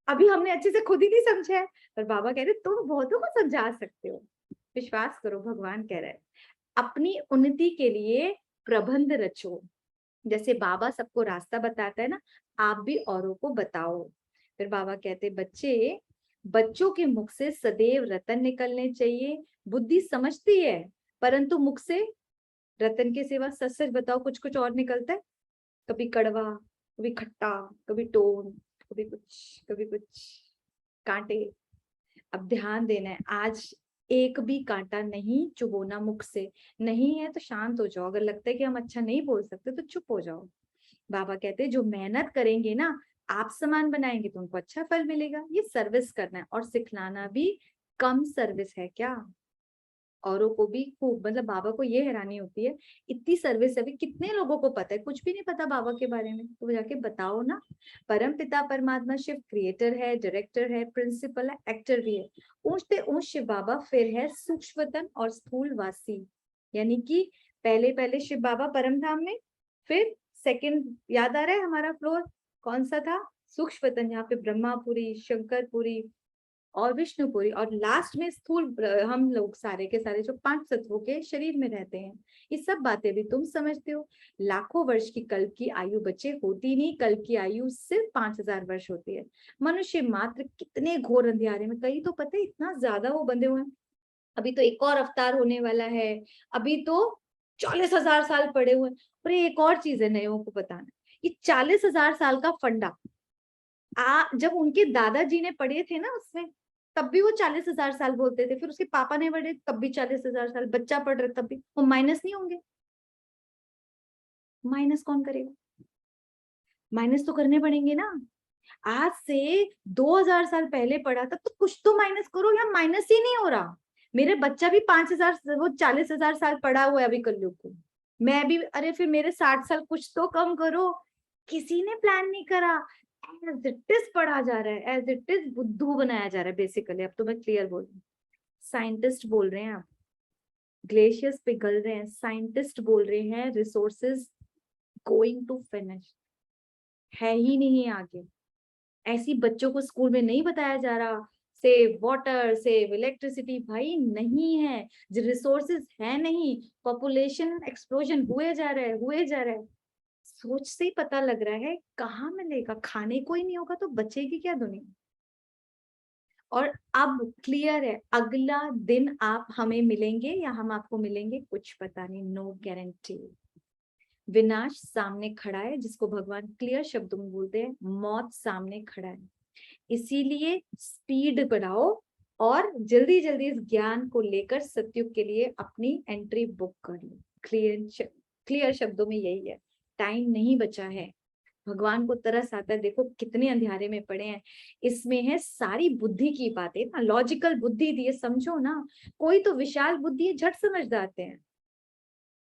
Speaker 1: अभी हमने अच्छे से खुद ही नहीं समझा है। पर बाबा कह रहे तुम बहुतों को समझा सकते हो, विश्वास करो। भगवान कह रहे हैं अपनी उन्नति के लिए प्रबंध रचो। जैसे बाबा सबको रास्ता बताता है ना, आप भी औरों को बताओ। फिर बाबा कहते बच्चों के मुख से सदैव रतन निकलने चाहिए। बुद्धि समझती है, परंतु मुख से रतन के सिवा सच सच बताओ कुछ कुछ और निकलता है, कभी कड़वा, कभी खट्टा, कभी टोन, कभी कुछ कांटे। अब ध्यान देना है, आज एक भी कांटा नहीं चुभोना मुख से। नहीं है तो शांत हो जाओ, अगर लगता है कि हम अच्छा नहीं बोल सकते तो चुप हो जाओ। बाबा कहते हैं जो मेहनत करेंगे ना, आप समान बनाएंगे तो उनको अच्छा फल मिलेगा। ये सर्विस करना है, और सिखलाना भी कम सर्विस है क्या? औरों को भी खूब, मतलब बाबा को ये हैरानी होती है, इतनी सर्विस अभी कितने लोगों को पता है, कुछ भी नहीं पता बाबा के बारे में, तो जाके बताओ ना। परम पिता परमात्मा शिव क्रिएटर है, डायरेक्टर है, प्रिंसिपल है, एक्टर भी है। ऊंचते ऊंच शिव बाबा फिर है सूक्ष्मतन और स्थूलवासी, यानी कि पहले पहले शिव बाबा परम धाम में, फिर सेकंड याद आ रहा है हमारा फ्लोर कौन सा था? सूक्ष्मतन, यहाँ पे ब्रह्मापुरी, शंकरपुरी और विष्णुपुरी, और लास्ट में स्थूल हम लोग सारे के सारे जो 5 तत्वों के शरीर में रहते हैं। ये सब बातें भी तुम समझते हो। लाखों वर्ष की कल्प की आयु बच्चे होती नहीं, कल्प की आयु सिर्फ 5000 वर्ष होती है। मनुष्य मात्र कितने घोर अंधियारे में, कई तो पता है इतना ज्यादा वो बंधे हुए हैं। अभी तो एक और अवतार होने वाला है, अभी तो 40,000 साल पड़े हुए हैं। और ये एक और चीज है नयों को बताना, ये 40,000 साल का फंडा जब उनके दादाजी ने पढ़े थे ना उसमें, तब भी वो 40,000 साल बोलते थे, फिर उसके पापा ने पढ़े तब भी 40,000 साल, बच्चा पढ़ रहा तब भी, वो माइनस नहीं होंगे? माइनस कौन करेगा? माइनस तो करने पड़ेंगे ना। आज से 2000 साल पहले पढ़ा था तो कुछ तो माइनस करो, या माइनस ही नहीं हो रहा। मेरे बच्चा भी 5000, वो 40,000 साल पढ़ा हुआ है अभी कलयुग को, मैं भी, अरे फिर मेरे 60 साल, कुछ तो कम करो। किसी ने प्लान नहीं करा, एज इट इज पढ़ा जा रहा है, एज इट इज बुद्धू बनाया जा रहा है बेसिकली। अब तो मैं क्लियर बोल रही हूँ, साइंटिस्ट बोल रहे हैं आप, ग्लेशियर्स पिघल रहे हैं, साइंटिस्ट बोल रहे हैं रिसोर्सेज गोइंग टू फिनिश, है ही नहीं आगे। ऐसी बच्चों को स्कूल में नहीं बताया जा रहा, सेव वाटर, सेव इलेक्ट्रिसिटी, भाई नहीं है, रिसोर्सेज है नहीं, पॉपुलेशन एक्सप्लोजन हुए जा रहा है। सोच से ही पता लग रहा है कहाँ मिलेगा, खाने को ही नहीं होगा तो बचेगी क्या दुनिया। और अब क्लियर है, अगला दिन आप हमें मिलेंगे या हम आपको मिलेंगे कुछ पता नहीं, नो गारंटी। विनाश सामने खड़ा है, जिसको भगवान क्लियर शब्दों में बोलते हैं, मौत सामने खड़ा है। इसीलिए स्पीड बढ़ाओ और जल्दी जल्दी इस ज्ञान को लेकर सतयुग के लिए अपनी एंट्री बुक कर लो। क्लियर शब्दों में यही है, टाइम नहीं बचा है। भगवान को तरस आता है, देखो कितने अंधियारे में पड़े हैं। इसमें है सारी बुद्धि की बातें ना, लॉजिकल बुद्धि दी है, समझो ना। कोई तो विशाल बुद्धि है, झट समझ जाते हैं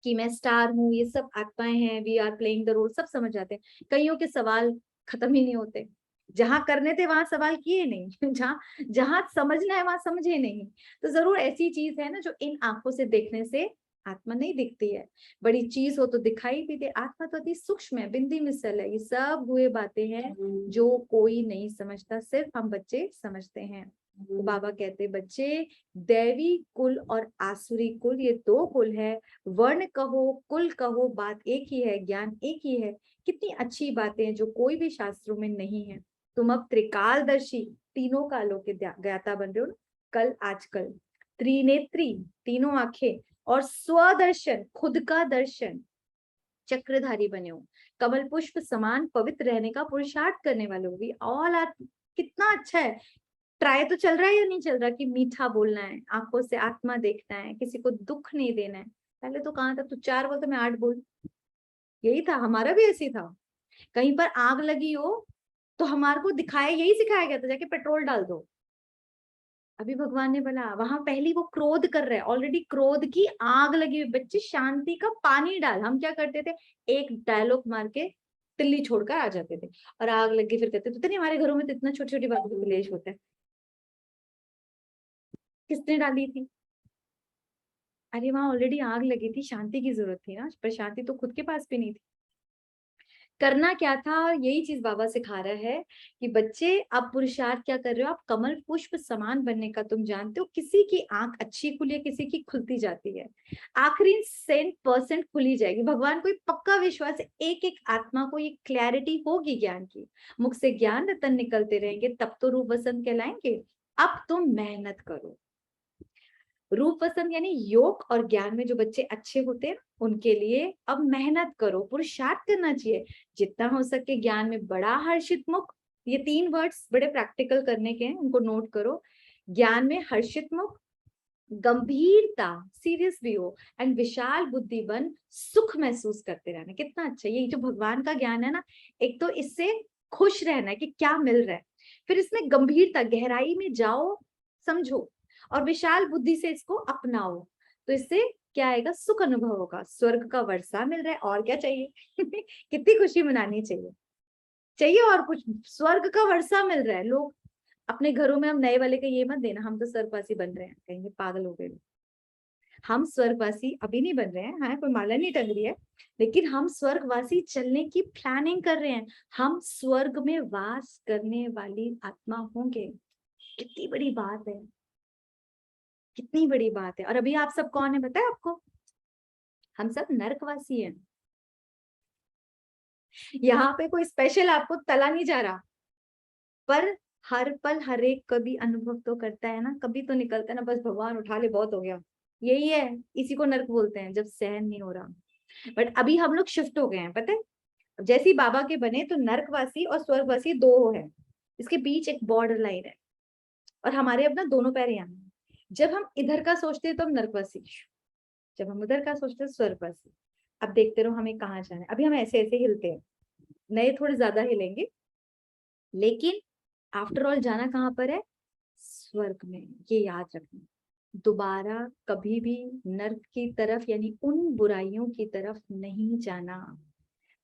Speaker 1: कि मैं स्टार हूँ, ये सब आत्माएं हैं, we are playing the role, सब समझ जाते हैं। कईयों के सवाल खत्म ही नहीं होते, जहां करने थे वहां सवाल किए नहीं, जहां जहां समझना है वहां समझे नहीं। तो जरूर ऐसी चीज है ना जो इन आंखों से देखने से आत्मा नहीं दिखती है। बड़ी चीज हो तो दिखाई भी दे, आत्मा तो अति सूक्ष्म है, बिंदी मिसल है। ये सब हुए बातें हैं जो कोई नहीं समझता, सिर्फ हम बच्चे समझते हैं। तो बाबा कहते बच्चे, दैवी कुल और आसुरी कुल, ये 2 कुल है। वर्ण कहो, कुल कहो, बात एक ही है, ज्ञान एक ही है। कितनी अच्छी बातें हैं जो कोई भी शास्त्रों में नहीं है। तुम अब त्रिकालदर्शी, तीनों कालों के ज्ञाता बन रहे हो ना, कल आजकल। त्रिनेत्री, तीनों आंखें, और स्वदर्शन, खुद का दर्शन, चक्रधारी बने हो। कमल पुष्प समान पवित्र रहने का पुरुषार्थ करने वाले हो भी। ऑल आर, कितना अच्छा है। ट्राई तो चल रहा है या नहीं चल रहा कि मीठा बोलना है, आंखों से आत्मा देखना है, किसी को दुख नहीं देना है। पहले तो कहाँ था, तू 4 बोल तो मैं 8 बोल, यही था, हमारा भी ऐसी था। कहीं पर आग लगी हो तो हमारे को दिखाया, यही सिखाया गया था, जाके पेट्रोल डाल दो। अभी भगवान ने बोला वहां पहली वो क्रोध कर रहे हैं, ऑलरेडी क्रोध की आग लगी हुई, बच्चे शांति का पानी डाल। हम क्या करते थे, एक डायलॉग मार के तिल्ली छोड़कर आ जाते थे, और आग लगी फिर कहते थे नहीं हमारे घरों में तो इतना छोटी छोटी बातों पे क्लेश होता है। किसने डाली थी? अरे वहां ऑलरेडी आग लगी थी, शांति की जरूरत थी ना, पर शांति तो खुद के पास भी नहीं थी। करना क्या था, यही चीज बाबा सिखा रहा है कि बच्चे आप पुरुषार्थ क्या कर रहे हो, आप कमल पुष्प समान बनने का तुम जानते हो। किसी की आंख अच्छी खुली है, किसी की खुलती जाती है, आखिरी 100% खुली जाएगी। भगवान को पक्का विश्वास है, एक एक आत्मा को ये क्लैरिटी होगी ज्ञान की। मुख से ज्ञान रतन निकलते रहेंगे, तब तो रूप वसंत कहलाएंगे। अब तुम मेहनत करो। रूप वसंत यानी योग और ज्ञान में जो बच्चे अच्छे होते हैं उनके लिए अब मेहनत करो, पुरुषार्थ करना चाहिए जितना हो सके। ज्ञान में बड़ा हर्षित मुख, ये 3 वर्ड्स बड़े प्रैक्टिकल करने के हैं, उनको नोट करो। ज्ञान में हर्षित मुख, गंभीरता, सीरियस भी हो, एंड विशाल बुद्धि बन सुख महसूस करते रहना। कितना अच्छा ये जो भगवान का ज्ञान है ना, एक तो इससे खुश रहना है कि क्या मिल रहा है, फिर इसमें गंभीरता, गहराई में जाओ, समझो, और विशाल बुद्धि से इसको अपनाओ। तो इससे क्या आएगा, सुख अनुभव होगा, स्वर्ग का वर्षा मिल रहा है, और क्या चाहिए कितनी खुशी मनानी चाहिए, चाहिए और कुछ? स्वर्ग का वर्षा मिल रहा है। लोग अपने घरों में, हम नए वाले का ये मत देना हम तो स्वर्गवासी बन रहे हैं, कहेंगे पागल हो गए। हम स्वर्गवासी अभी नहीं बन रहे हैं, हाँ कोई माला नहीं टंग रही है, लेकिन हम स्वर्गवासी चलने की प्लानिंग कर रहे हैं। हम स्वर्ग में वास करने वाली आत्मा होंगे। कितनी बड़ी बात है, कितनी बड़ी बात है। और अभी आप सब कौन है बताए आपको? हम सब नरकवासी हैं। यहाँ पे कोई स्पेशल आपको तला नहीं जा रहा, पर हर पल हर एक कभी अनुभव तो करता है ना, कभी तो निकलता है ना, बस भगवान उठा ले बहुत हो गया। यही है, इसी को नरक बोलते हैं, जब सहन नहीं हो रहा। बट अभी हम लोग शिफ्ट हो गए हैं, पता है, जैसे ही बाबा के बने तो नरकवासी और स्वर्गवासी 2 है, इसके बीच एक बॉर्डर लाइन है, और हमारे अपना दोनों पैर यहाँ हैं। जब हम इधर का सोचते हैं तो हम नरकवासी, जब हम उधर का सोचते हैं स्वर्गवासी। अब देखते रहो हमें कहाँ जाना है। अभी हम ऐसे ऐसे हिलते हैं, नए थोड़े ज्यादा हिलेंगे, लेकिन आफ्टर ऑल जाना कहाँ पर है? स्वर्ग में। ये याद रखना, दोबारा कभी भी नर्क की तरफ यानी उन बुराइयों की तरफ नहीं जाना।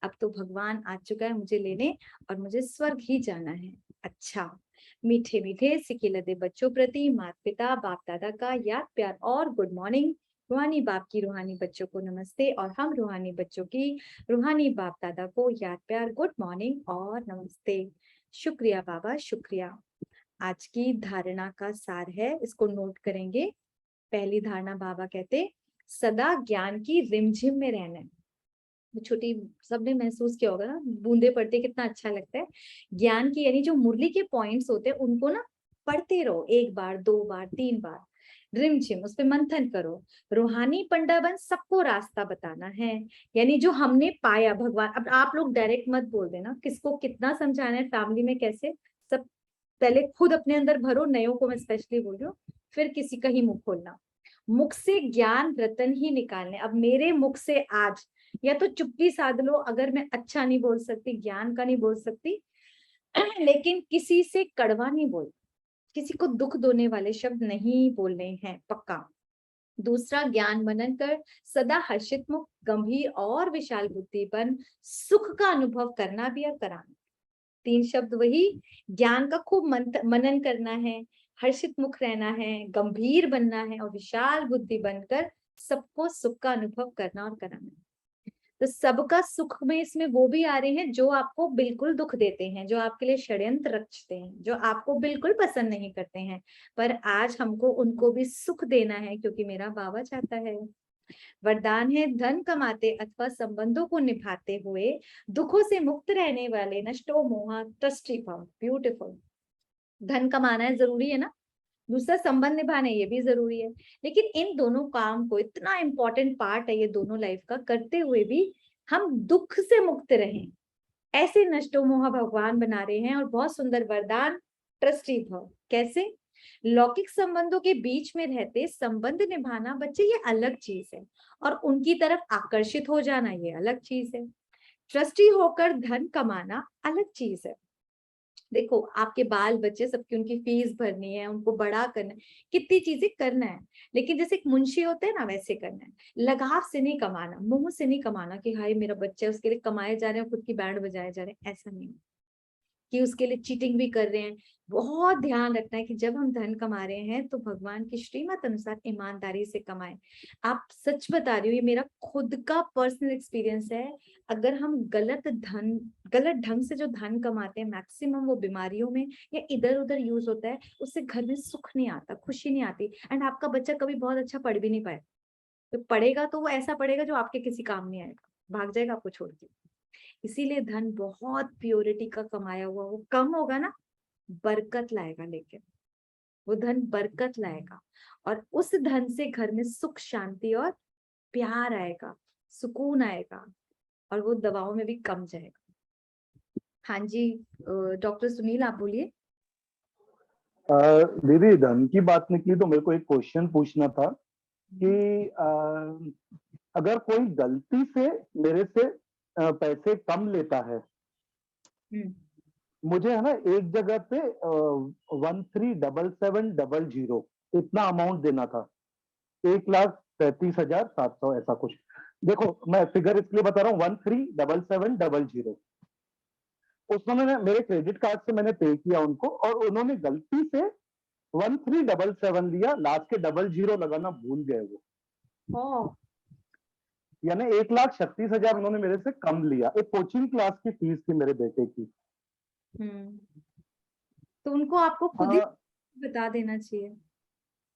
Speaker 1: अब तो भगवान आ चुका है मुझे लेने, और मुझे स्वर्ग ही जाना है। अच्छा, मीठे मीठे सिके लदे बच्चों प्रति माता पिता बाप दादा का याद प्यार और गुड मॉर्निंग। रूहानी बाप की रूहानी बच्चों को नमस्ते, और हम रूहानी बच्चों की रूहानी बाप दादा को याद प्यार गुड मॉर्निंग और नमस्ते। शुक्रिया बाबा, शुक्रिया। आज की धारणा का सार है, इसको नोट करेंगे। पहली धारणा बाबा कहते, सदा ज्ञान की रिमझिम में रहना है। छोटी, सबने महसूस किया होगा ना, बूंदे पड़ते कितना अच्छा लगता है। ज्ञान की यानी जो मुरली के पॉइंट्स होते हैं उनको ना पढ़ते रहो, 1 बार 2 बार 3 बार, रिमझिम उस पे मंथन करो। रूहानी पंडा बन सबको रास्ता बताना है, यानी जो हमने पाया भगवान। अब आप लोग डायरेक्ट मत बोल देना, किसको कितना समझाना है, फैमिली में कैसे, सब पहले खुद अपने अंदर भरो, नयों को मैं स्पेशली बोल रही हूँ, फिर किसी का ही मुख खोलना। मुख से ज्ञान रतन ही निकालने। अब मेरे मुख से आज या तो चुप्पी साध लो, अगर मैं अच्छा नहीं बोल सकती, ज्ञान का नहीं बोल सकती, लेकिन किसी से कड़वा नहीं बोल, किसी को दुख देने वाले शब्द नहीं बोलने हैं, पक्का। दूसरा, ज्ञान मनन कर सदा हर्षित मुख, गंभीर और विशाल बुद्धिपन, सुख का अनुभव करना भी और कराना। 3 शब्द वही, ज्ञान का खूब मनन करना है, हर्षित मुख रहना है, गंभीर बनना है, और विशाल बुद्धि बनकर सबको सुख का अनुभव करना और कराना है। तो सबका सुख में इसमें वो भी आ रहे हैं जो आपको बिल्कुल दुख देते हैं, जो आपके लिए षड्यंत्र रचते हैं, जो आपको बिल्कुल पसंद नहीं करते हैं, पर आज हमको उनको भी सुख देना है, क्योंकि मेरा बाबा चाहता है। वरदान है, धन कमाते अथवा संबंधों को निभाते हुए दुखों से मुक्त रहने वाले नष्टो मोहा ट्रस्टी भव। ब्यूटीफुल। धन कमाना है, जरूरी है ना, दूसरा संबंध निभाना ये भी जरूरी है, लेकिन इन दोनों काम को, इतना इंपॉर्टेंट पार्ट है ये दोनों लाइफ का, करते हुए भी हम दुख से मुक्त रहें, ऐसे नष्टो मोह भगवान बना रहे हैं। और बहुत सुंदर वरदान, ट्रस्टी भव। कैसे? लौकिक संबंधों के बीच में रहते संबंध निभाना बच्चे ये अलग चीज है, और उनकी तरफ आकर्षित हो जाना ये अलग चीज है। ट्रस्टी होकर धन कमाना अलग चीज है। देखो आपके बाल बच्चे सबकी उनकी फीस भरनी है, उनको बड़ा करना है, कितनी चीजें करना है, लेकिन जैसे एक मुंशी होते हैं ना वैसे करना है। लगाव से नहीं कमाना, मोह से नहीं कमाना कि हाय मेरा बच्चा है उसके लिए कमाए जा रहे हैं, खुद की बैंड बजाए जा रहे हैं, ऐसा नहीं कि उसके लिए चीटिंग भी कर रहे हैं। बहुत ध्यान रखना है कि जब हम धन कमा रहे हैं तो भगवान की श्रीमत अनुसार ईमानदारी से कमाएं। आप सच बता रही हो, ये मेरा खुद का पर्सनल एक्सपीरियंस है। अगर हम गलत ढंग से जो धन कमाते हैं, मैक्सिमम वो बीमारियों में या इधर उधर यूज होता है, उससे घर में सुख नहीं आता, खुशी नहीं आती, एंड आपका बच्चा कभी बहुत अच्छा पढ़ भी नहीं पाए। तो पढ़ेगा तो वो ऐसा पढ़ेगा जो आपके किसी काम नहीं आएगा, भाग जाएगा आपको छोड़ के। इसीलिए धन बहुत प्योरिटी का कमाया हुआ, वो कम होगा ना, बरकत लाएगा, लेकिन वो धन बरकत लाएगा, और उस धन से घर में सुख शांति और प्यार आएगा, सुकून आएगा, और वो दवाओं में भी कम जाएगा। हाँ जी, डॉक्टर सुनील आप बोलिए।
Speaker 5: दीदी धन की बात निकली तो मेरे को एक क्वेश्चन पूछना था कि अगर कोई गलती से मेरे से पैसे कम लेता है, मुझे है ना एक जगह पे 137700 इतना अमाउंट देना था, 1,33,700 ऐसा कुछ। देखो मैं फिगर इसलिए बता रहा हूँ 137700, उसने मेरे क्रेडिट कार्ड से मैंने पे किया उनको, और उन्होंने गलती से 1377 लिया, लास्ट के 00 लगाना भूल गए वो, यानी 1,36,000 उन्होंने मेरे से कम लिया। एक कोचिंग क्लास की फीस थी मेरे बेटे की।
Speaker 1: तो उनको आपको खुद ही बता देना चाहिए।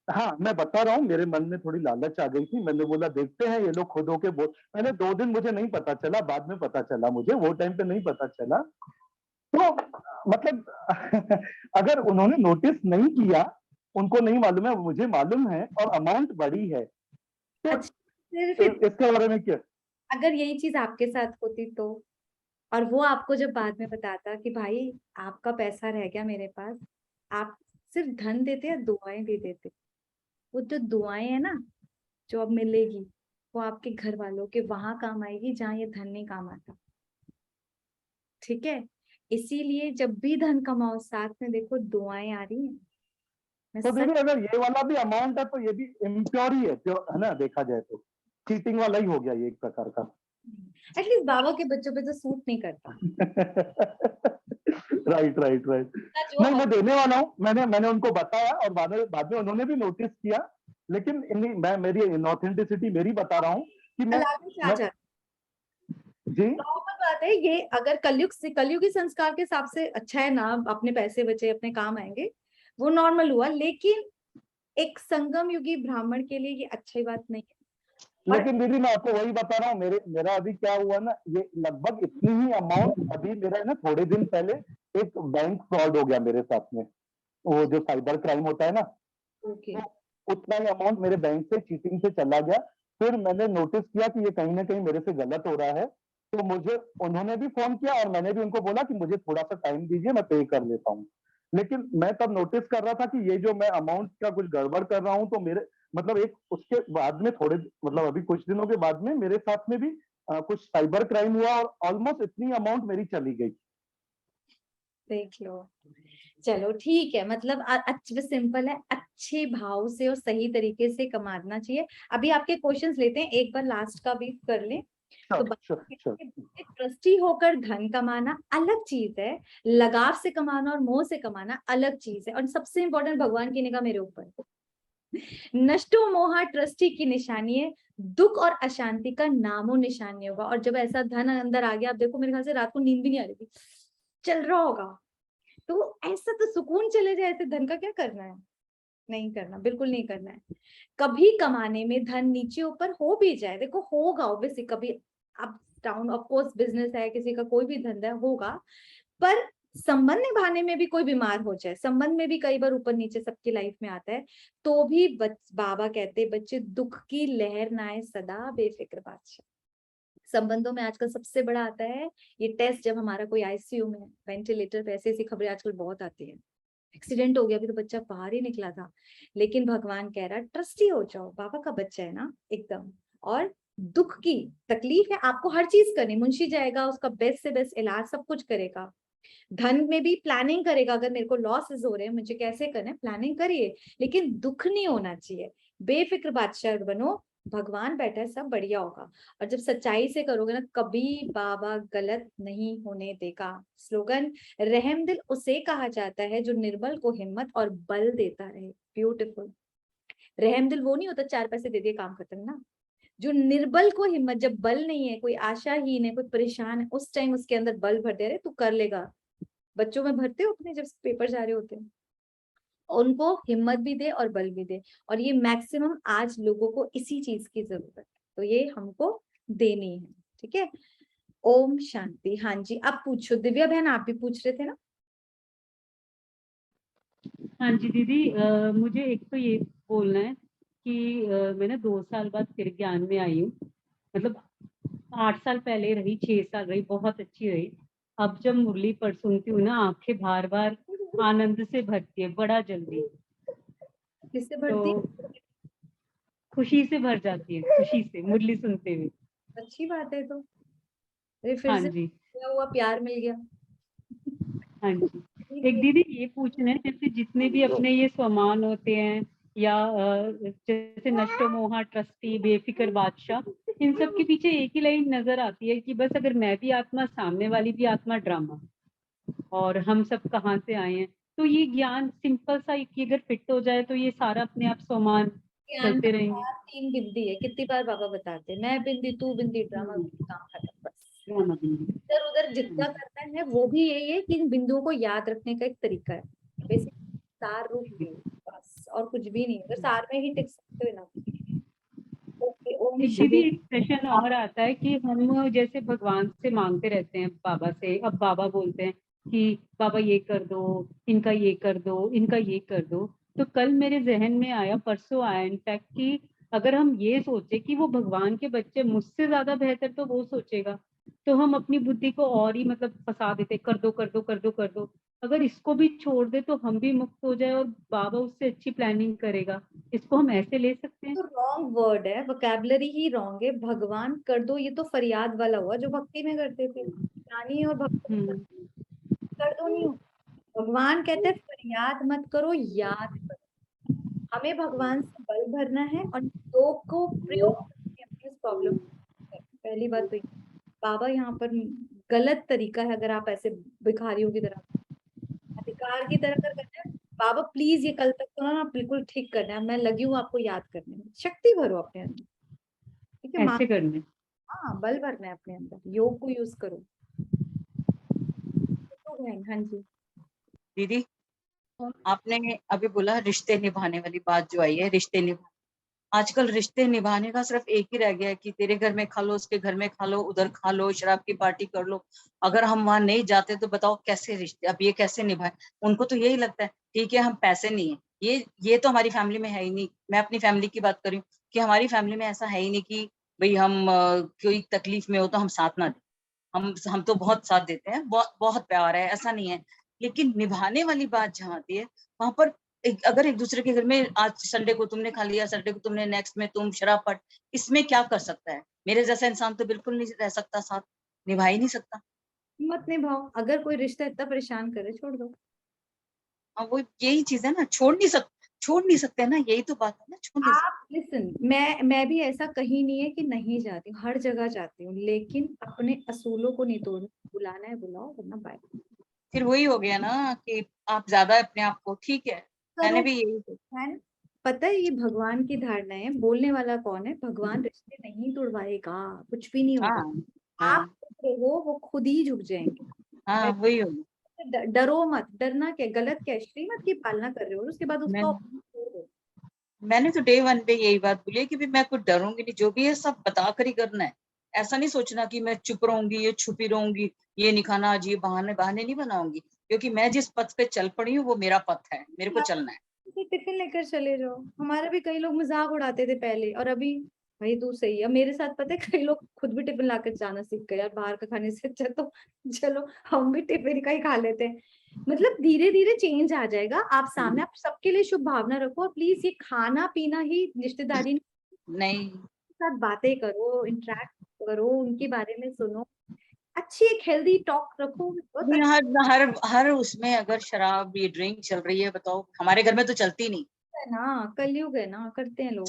Speaker 5: हाँ मैं बता रहा हूँ, मेरे मन में थोड़ी लालच आ गई थी, मैंने बोला देखते हैं ये लोग खुद होके बोल। पहले 2 दिन मुझे नहीं पता चला, बाद में पता चला मुझे, वो टाइम पे नहीं पता चला। तो मतलब अगर उन्होंने नोटिस नहीं किया, उनको नहीं मालूम है, मुझे मालूम है, और अमाउंट बड़ी है, तो
Speaker 1: अच्छा फिर
Speaker 5: इसके बारे में क्या?
Speaker 1: अगर यही चीज आपके साथ होती तो, और वो आपको जब बाद में बताता कि भाई आपका पैसा रह गया मेरे पास, आप सिर्फ धन देते या दुआएं भी देते? वो जो दुआएं है ना जो अब मिलेगी, वो आपके घर वालों के वहां काम आएगी जहां ये धन नहीं काम आता। ठीक है, इसीलिए जब भी धन कमाओ साथ में देखो दुआएं आ रही हैं।
Speaker 5: तो दीदी अगर ये वाला भी अमाउंट है तो ये भी इम्प्योर ही है, है ना, देखा जाए तो चीटिंग वाला ही हो गया ये एक प्रकार का।
Speaker 1: एटलीस्ट बाबा के बच्चों पे तो सूट नहीं करता।
Speaker 5: Right right right. नहीं मैं देने वाला हूँ, मैंने उनको बताया, और बाद में उन्होंने भी नोटिस किया, लेकिन मैं मेरी इनऑथेंटिसिटी मेरी बता रहा हूँ कि मैं जी
Speaker 1: नॉर्मल बात है ये। अगर कलयुगी संस्कार के हिसाब से अच्छा है ना, अपने पैसे बचे अपने काम आएंगे, वो नॉर्मल हुआ, लेकिन एक संगम युगी ब्राह्मण के लिए ये अच्छी बात नहीं है।
Speaker 5: लेकिन दीदी मैं आपको वही बता रहा हूँ, मेरा अभी क्या हुआ ना, ये लगभग इतनी ही अमाउंट अभी मेरा ना थोड़े दिन पहले एक बैंक फ्रॉड हो गया मेरे साथ में, वो जो साइबर क्राइम होता है ना,
Speaker 1: ओके।
Speaker 5: तो उतना ही अमाउंट मेरे बैंक से चीटिंग से चला गया। फिर मैंने नोटिस किया कि ये कहीं ना कहीं मेरे से गलत हो रहा है, तो मुझे उन्होंने भी फोन किया, और मैंने भी उनको बोला कि मुझे थोड़ा सा टाइम दीजिए, मैं पे कर लेता हूँ। लेकिन मैं तब नोटिस कर रहा था कि ये जो मैं अमाउंट का कुछ गड़बड़ कर रहा हूँ, तो मेरे मतलब एक उसके बाद में थोड़े मतलब अभी कुछ दिनों के बाद में मेरे साथ में भी कुछ साइबर क्राइम हुआ, और ऑलमोस्ट इतनी अमाउंट मेरी चली गई।
Speaker 1: देख लो, चलो ठीक है, मतलब अच्छा सिंपल है, अच्छे भाव से और सही तरीके से कमाना चाहिए। अभी आपके क्वेश्चंस लेते हैं, एक बार लास्ट का भी कर लें। तो ट्रस्टी होकर धन कमाना अलग चीज है, लगाव से कमाना और मोह से कमाना अलग चीज है, और सबसे इंपॉर्टेंट भगवान की निगाह मेरे ऊपर, नष्टो मोहा ट्रस्टी की निशानी है, दुख और अशांति का नामो निशान नहीं होगा। और जब ऐसा धन अंदर आ गया, आप देखो मेरे ख्याल से रात को नींद भी नहीं आ रही थी, चल रहा होगा, तो ऐसा तो सुकून चले जाए, ऐसे धन का क्या करना है? नहीं करना, बिल्कुल नहीं करना है। कभी कमाने में धन नीचे ऊपर हो भी जाए, देखो होगा ऑब्वियसली, कभी up down, of course business है, किसी का कोई भी धंधा होगा, पर संबंध निभाने में भी कोई बीमार हो जाए, संबंध में भी कई बार ऊपर नीचे सबकी लाइफ में आता है, तो भी बाबा कहते बच्चे दुख की लहर ना आए, सदा बेफिक्र बादशाह। संबंधों में आजकल सबसे बड़ा आता है ये टेस्ट, जब हमारा कोई आईसीयू में वेंटिलेटर पे, ऐसी खबरें आजकल बहुत आती है, एक्सीडेंट हो गया, अभी तो बच्चा बाहर ही निकला था, लेकिन भगवान कह रहा ट्रस्टी हो जाओ, बाबा का बच्चा है ना एकदम। और दुख की तकलीफ है, आपको हर चीज करनी, मुंशी जाएगा, उसका बेस्ट से बेस्ट इलाज सब कुछ करेगा, धन में भी प्लानिंग करेगा, अगर मेरे को लॉसेस हो रहे हैं मुझे कैसे करना है प्लानिंग करिए, लेकिन दुख नहीं होना चाहिए। बेफिक्र बादशाह बनो, भगवान बैठा है, सब बढ़िया होगा। और जब सच्चाई से करोगे ना, कभी बाबा गलत नहीं होने देगा। स्लोगन, रहम दिल उसे कहा जाता है जो निर्बल को हिम्मत और बल देता रहे। ब्यूटीफुल। रहम दिल वो नहीं होता 4 पैसे दे दिए काम खत्म ना, जो निर्बल को हिम्मत, जब बल नहीं है, कोई आशाहीन है, कोई परेशान है, उस टाइम उसके अंदर बल भर दे रहे, तू कर लेगा। बच्चों में भरते हो अपने जब पेपर जा रहे होते हैं, उनको हिम्मत भी दे और बल भी दे। और ये मैक्सिमम आज लोगों को इसी चीज की जरूरत है, तो ये हमको देनी है। ठीक है, ओम शांति। हाँ जी, आप पूछो दिव्या बहन, आप भी पूछ रहे थे ना।
Speaker 2: हाँ जी दीदी, मुझे एक तो ये बोलना है कि मैं ना 2 साल बाद फिर ज्ञान में आई हूँ। मतलब 8 साल पहले रही, 6 साल रही, बहुत अच्छी रही। अब जब मुरली पर सुनती हूँ ना, आंखें बार बार आनंद से भरती है, बड़ा जल्दी।
Speaker 1: किससे भरती?
Speaker 2: तो खुशी से भर जाती है, खुशी से मुरली सुनते हुए।
Speaker 1: अच्छी बात है। तो अरे फिर
Speaker 2: हाँ
Speaker 1: से
Speaker 2: जी,
Speaker 1: क्या हुआ, प्यार मिल गया।
Speaker 2: हाँ जी।
Speaker 1: ठीक
Speaker 2: एक
Speaker 1: है।
Speaker 2: दीदी ये पूछना है, जैसे जितने भी अपने ये सामान होते हैं, या जैसे नष्ट मोहा, ट्रस्टी, बेफिक्र बादशाह, इन सब के पीछे एक ही लाइन नजर आती है कि बस अगर मैं भी आत्मा, सामने वाली भी आत्मा, ड्रामा, और हम सब कहाँ से आए हैं। तो ये ज्ञान सिंपल सा कि अगर फिट हो जाए तो ये सारा अपने आप सामान
Speaker 1: ज्ञान
Speaker 2: चलते
Speaker 1: का
Speaker 2: रहेंगे।
Speaker 1: सार 3 बिंदी है, कितनी बार बाबा बताते हैं, मैं बिंदी तू बिंदी, ड्रामा
Speaker 2: हम्म,
Speaker 1: बिंदी, काम खत्म बस।
Speaker 2: ड्रामा बिंदु।
Speaker 1: इधर उधर जितना करना है वो भी यही है कि इन बिंदुओं को याद रखने का एक तरीका है। बेसिक सार रूप ये है, बस और कुछ भी नहीं। अगर सार में ही टिक सकते हो ना। ओके, ओम
Speaker 2: एक दीदी
Speaker 1: शांति।
Speaker 2: एक प्रश्न और आता है कि हम जैसे भगवान से मांगते रहते हैं, बाबा से, अब बाबा बोलते हैं कि बाबा ये कर दो, इनका ये कर दो, इनका ये कर दो। तो कल मेरे जहन में आया, परसों आया इनफैक्ट, कि अगर हम ये सोचे कि वो भगवान के बच्चे, मुझसे ज्यादा बेहतर तो वो सोचेगा, तो हम अपनी बुद्धि को और ही मतलब फंसा देते, कर दो कर दो कर दो कर दो। अगर इसको भी छोड़ दे तो हम भी मुक्त हो जाए और बाबा उससे अच्छी प्लानिंग करेगा। इसको हम ऐसे ले सकते हैं?
Speaker 1: तो रॉन्ग वर्ड है, वोकैबुलरी ही रॉन्ग है। भगवान कर दो, ये तो फरियाद वाला हुआ जो भक्ति में करते थे, ज्ञानी और भक्ति में
Speaker 2: हम्म,
Speaker 1: कर दो नहीं होता। भगवान कहते हैं फरियाद मत करो, याद करो। हमें भगवान से बल भरना है और योग को प्रयोग करके अपनी उस प्रॉब्लम। पहली बात तो ये, बाबा यहाँ पर गलत तरीका है अगर आप ऐसे भिखारियों की तरह, अधिकार की तरह अगर करना है। बाबा प्लीज ये कल तक तो ना बिल्कुल ठीक करना है, मैं लगी हूँ आपको याद करने में, शक्ति भरो अपने अंदर। ठीक है माँ।
Speaker 2: ऐसे करने।
Speaker 1: हाँ, बल भरना है अपने अंदर, योग को यूज करो। तो बहन, हाँ जी।
Speaker 4: दीदी, आपने अभी बोला रिश्ते निभाने वाली बात जो आई है, रिश्ते निभा, आजकल रिश्ते निभाने का सिर्फ एक ही रह गया है कि तेरे घर में खा लो, उसके घर में खा लो, उधर खा लो, शराब की पार्टी कर लो। अगर हम वहां नहीं जाते तो बताओ कैसे रिश्ते, अब ये कैसे निभाए। उनको तो यही लगता है ठीक है हम पैसे नहीं है, ये तो हमारी फैमिली में है ही नहीं। मैं अपनी फैमिली की बात कर रही हूँ कि हमारी फैमिली में ऐसा है ही नहीं कि भाई हम कोई तकलीफ में हो तो हम साथ ना दें। हम तो बहुत साथ देते हैं, बहुत प्यार है, ऐसा नहीं है। लेकिन निभाने वाली बात जहाँ आती है, वहां पर अगर एक दूसरे के घर में आज संडे को तुमने खा लिया, संडे को तुमने, नेक्स्ट में तुम शराब पट, इसमें क्या कर सकता है? मेरे जैसा इंसान तो बिल्कुल नहीं रह सकता, साथ निभा ही नहीं सकता।
Speaker 1: हिम्मत निभाओ, अगर कोई रिश्ता इतना परेशान करे छोड़ दो।
Speaker 4: हाँ, वो यही चीज है ना, छोड़ नहीं सकते ना, यही तो बात है ना, छोड़ नहीं सकते।
Speaker 1: आप लिसन, मैं भी ऐसा कहीं नहीं है कि नहीं जाती हूँ, हर जगह जाती हूँ, लेकिन अपने असूलों को नहीं तोड़ना। बुलाना है बुलाओ, वरना बाय।
Speaker 4: फिर वही हो गया ना कि आप ज्यादा अपने आप को, ठीक है, मैंने
Speaker 1: करो,
Speaker 4: भी यही।
Speaker 1: है ना? पता है ये भगवान की धारणा है, बोलने वाला कौन है? भगवान रिश्ते नहीं तोड़वाएगा, कुछ भी नहीं होगा।
Speaker 4: हाँ
Speaker 1: आप
Speaker 4: हाँ
Speaker 1: हो, वो खुद ही झुक
Speaker 4: हाँ,
Speaker 1: जाएंगे।
Speaker 4: वही हो गया।
Speaker 1: डरो मत, डरना क्या, गलत क्या है? श्रीमत की पालना कर रहे हो, उसके बाद
Speaker 4: मैं
Speaker 1: उसका छोड़ दो।
Speaker 4: मैंने तो डे वन पे यही बात बोली है कि भी मैं कुछ डरूंगी नहीं, जो भी है सब बता कर ही करना है। ऐसा नहीं सोचना कि मैं चुप रहूंगी, ये छुपी रहूंगी, ये नहीं खाना आज, ये बहाने बहाने नहीं बनाऊंगी, क्योंकि मैं जिस पथ पे चल पड़ी हूँ वो मेरा पथ है, मेरे को चलना है।
Speaker 1: तो टिफिन लेकर चले जाओ। हमारा भी कई लोग मजाक उड़ाते थे पहले, और अभी भाई तू सही है। मेरे साथ पता है कई लोग खुद भी टिफिन लाकर जाना सीख गए यार, बाहर का खाने से अच्छा तो चलो हम भी टिफिन का ही खा लेते हैं। मतलब धीरे धीरे चेंज आ जाएगा। आप सामने आप सबके लिए शुभ भावना रखो और प्लीज ये खाना पीना ही रिश्तेदारी
Speaker 4: नहीं,
Speaker 1: के साथ बातें करो, इंटरेक्ट करो, उनके बारे में सुनो, अच्छी एक हेल्दी टॉक रखो। बहुत
Speaker 4: नहीं, हर हर हर उसमें अगर शराब ये ड्रिंक चल रही है, बताओ हमारे घर में तो चलती नहीं
Speaker 1: अच्छा है ना, कलयुग है ना, करते हैं लोग।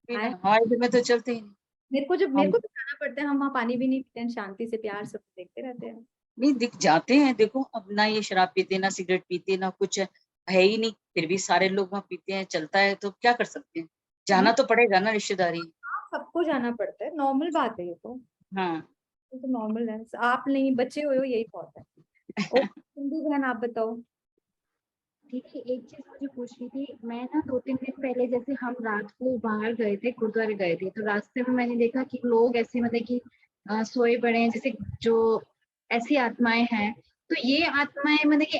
Speaker 1: आए,
Speaker 4: हमारे घर में तो चलती ही नहीं।
Speaker 1: मेरे को तो जाना पड़ता है, हम वहाँ पानी भी नहीं पीते हैं, शांति से प्यार से देखते रहते हैं।
Speaker 4: नहीं दिख जाते हैं, देखो अब ना ये शराब पीते ना सिगरेट पीते ना कुछ है ही नहीं, फिर भी सारे लोग वहाँ पीते हैं, चलता है तो क्या कर सकते हैं, जाना तो पड़ेगा ना रिश्तेदारी।
Speaker 1: हाँ, सबको जाना पड़ता है, नॉर्मल बात है ये तो।
Speaker 4: हाँ।
Speaker 1: ये तो नॉर्मल है, आप नहीं बच्चे हो यही बहुत है। ओ हिंदू बहन आप बताओ।
Speaker 6: देखिए, एक चीज़ मुझे पूछनी थी। मैं ना 2-3 दिन पहले जैसे हम रात को बाहर गए थे, गुरुद्वारे गए थे, तो रास्ते में मैंने देखा कि लोग ऐसे मतलब कि सोए पड़े हैं, जैसे जो ऐसी आत्माएँ हैं। तो ये आत्माएँ मतलब कि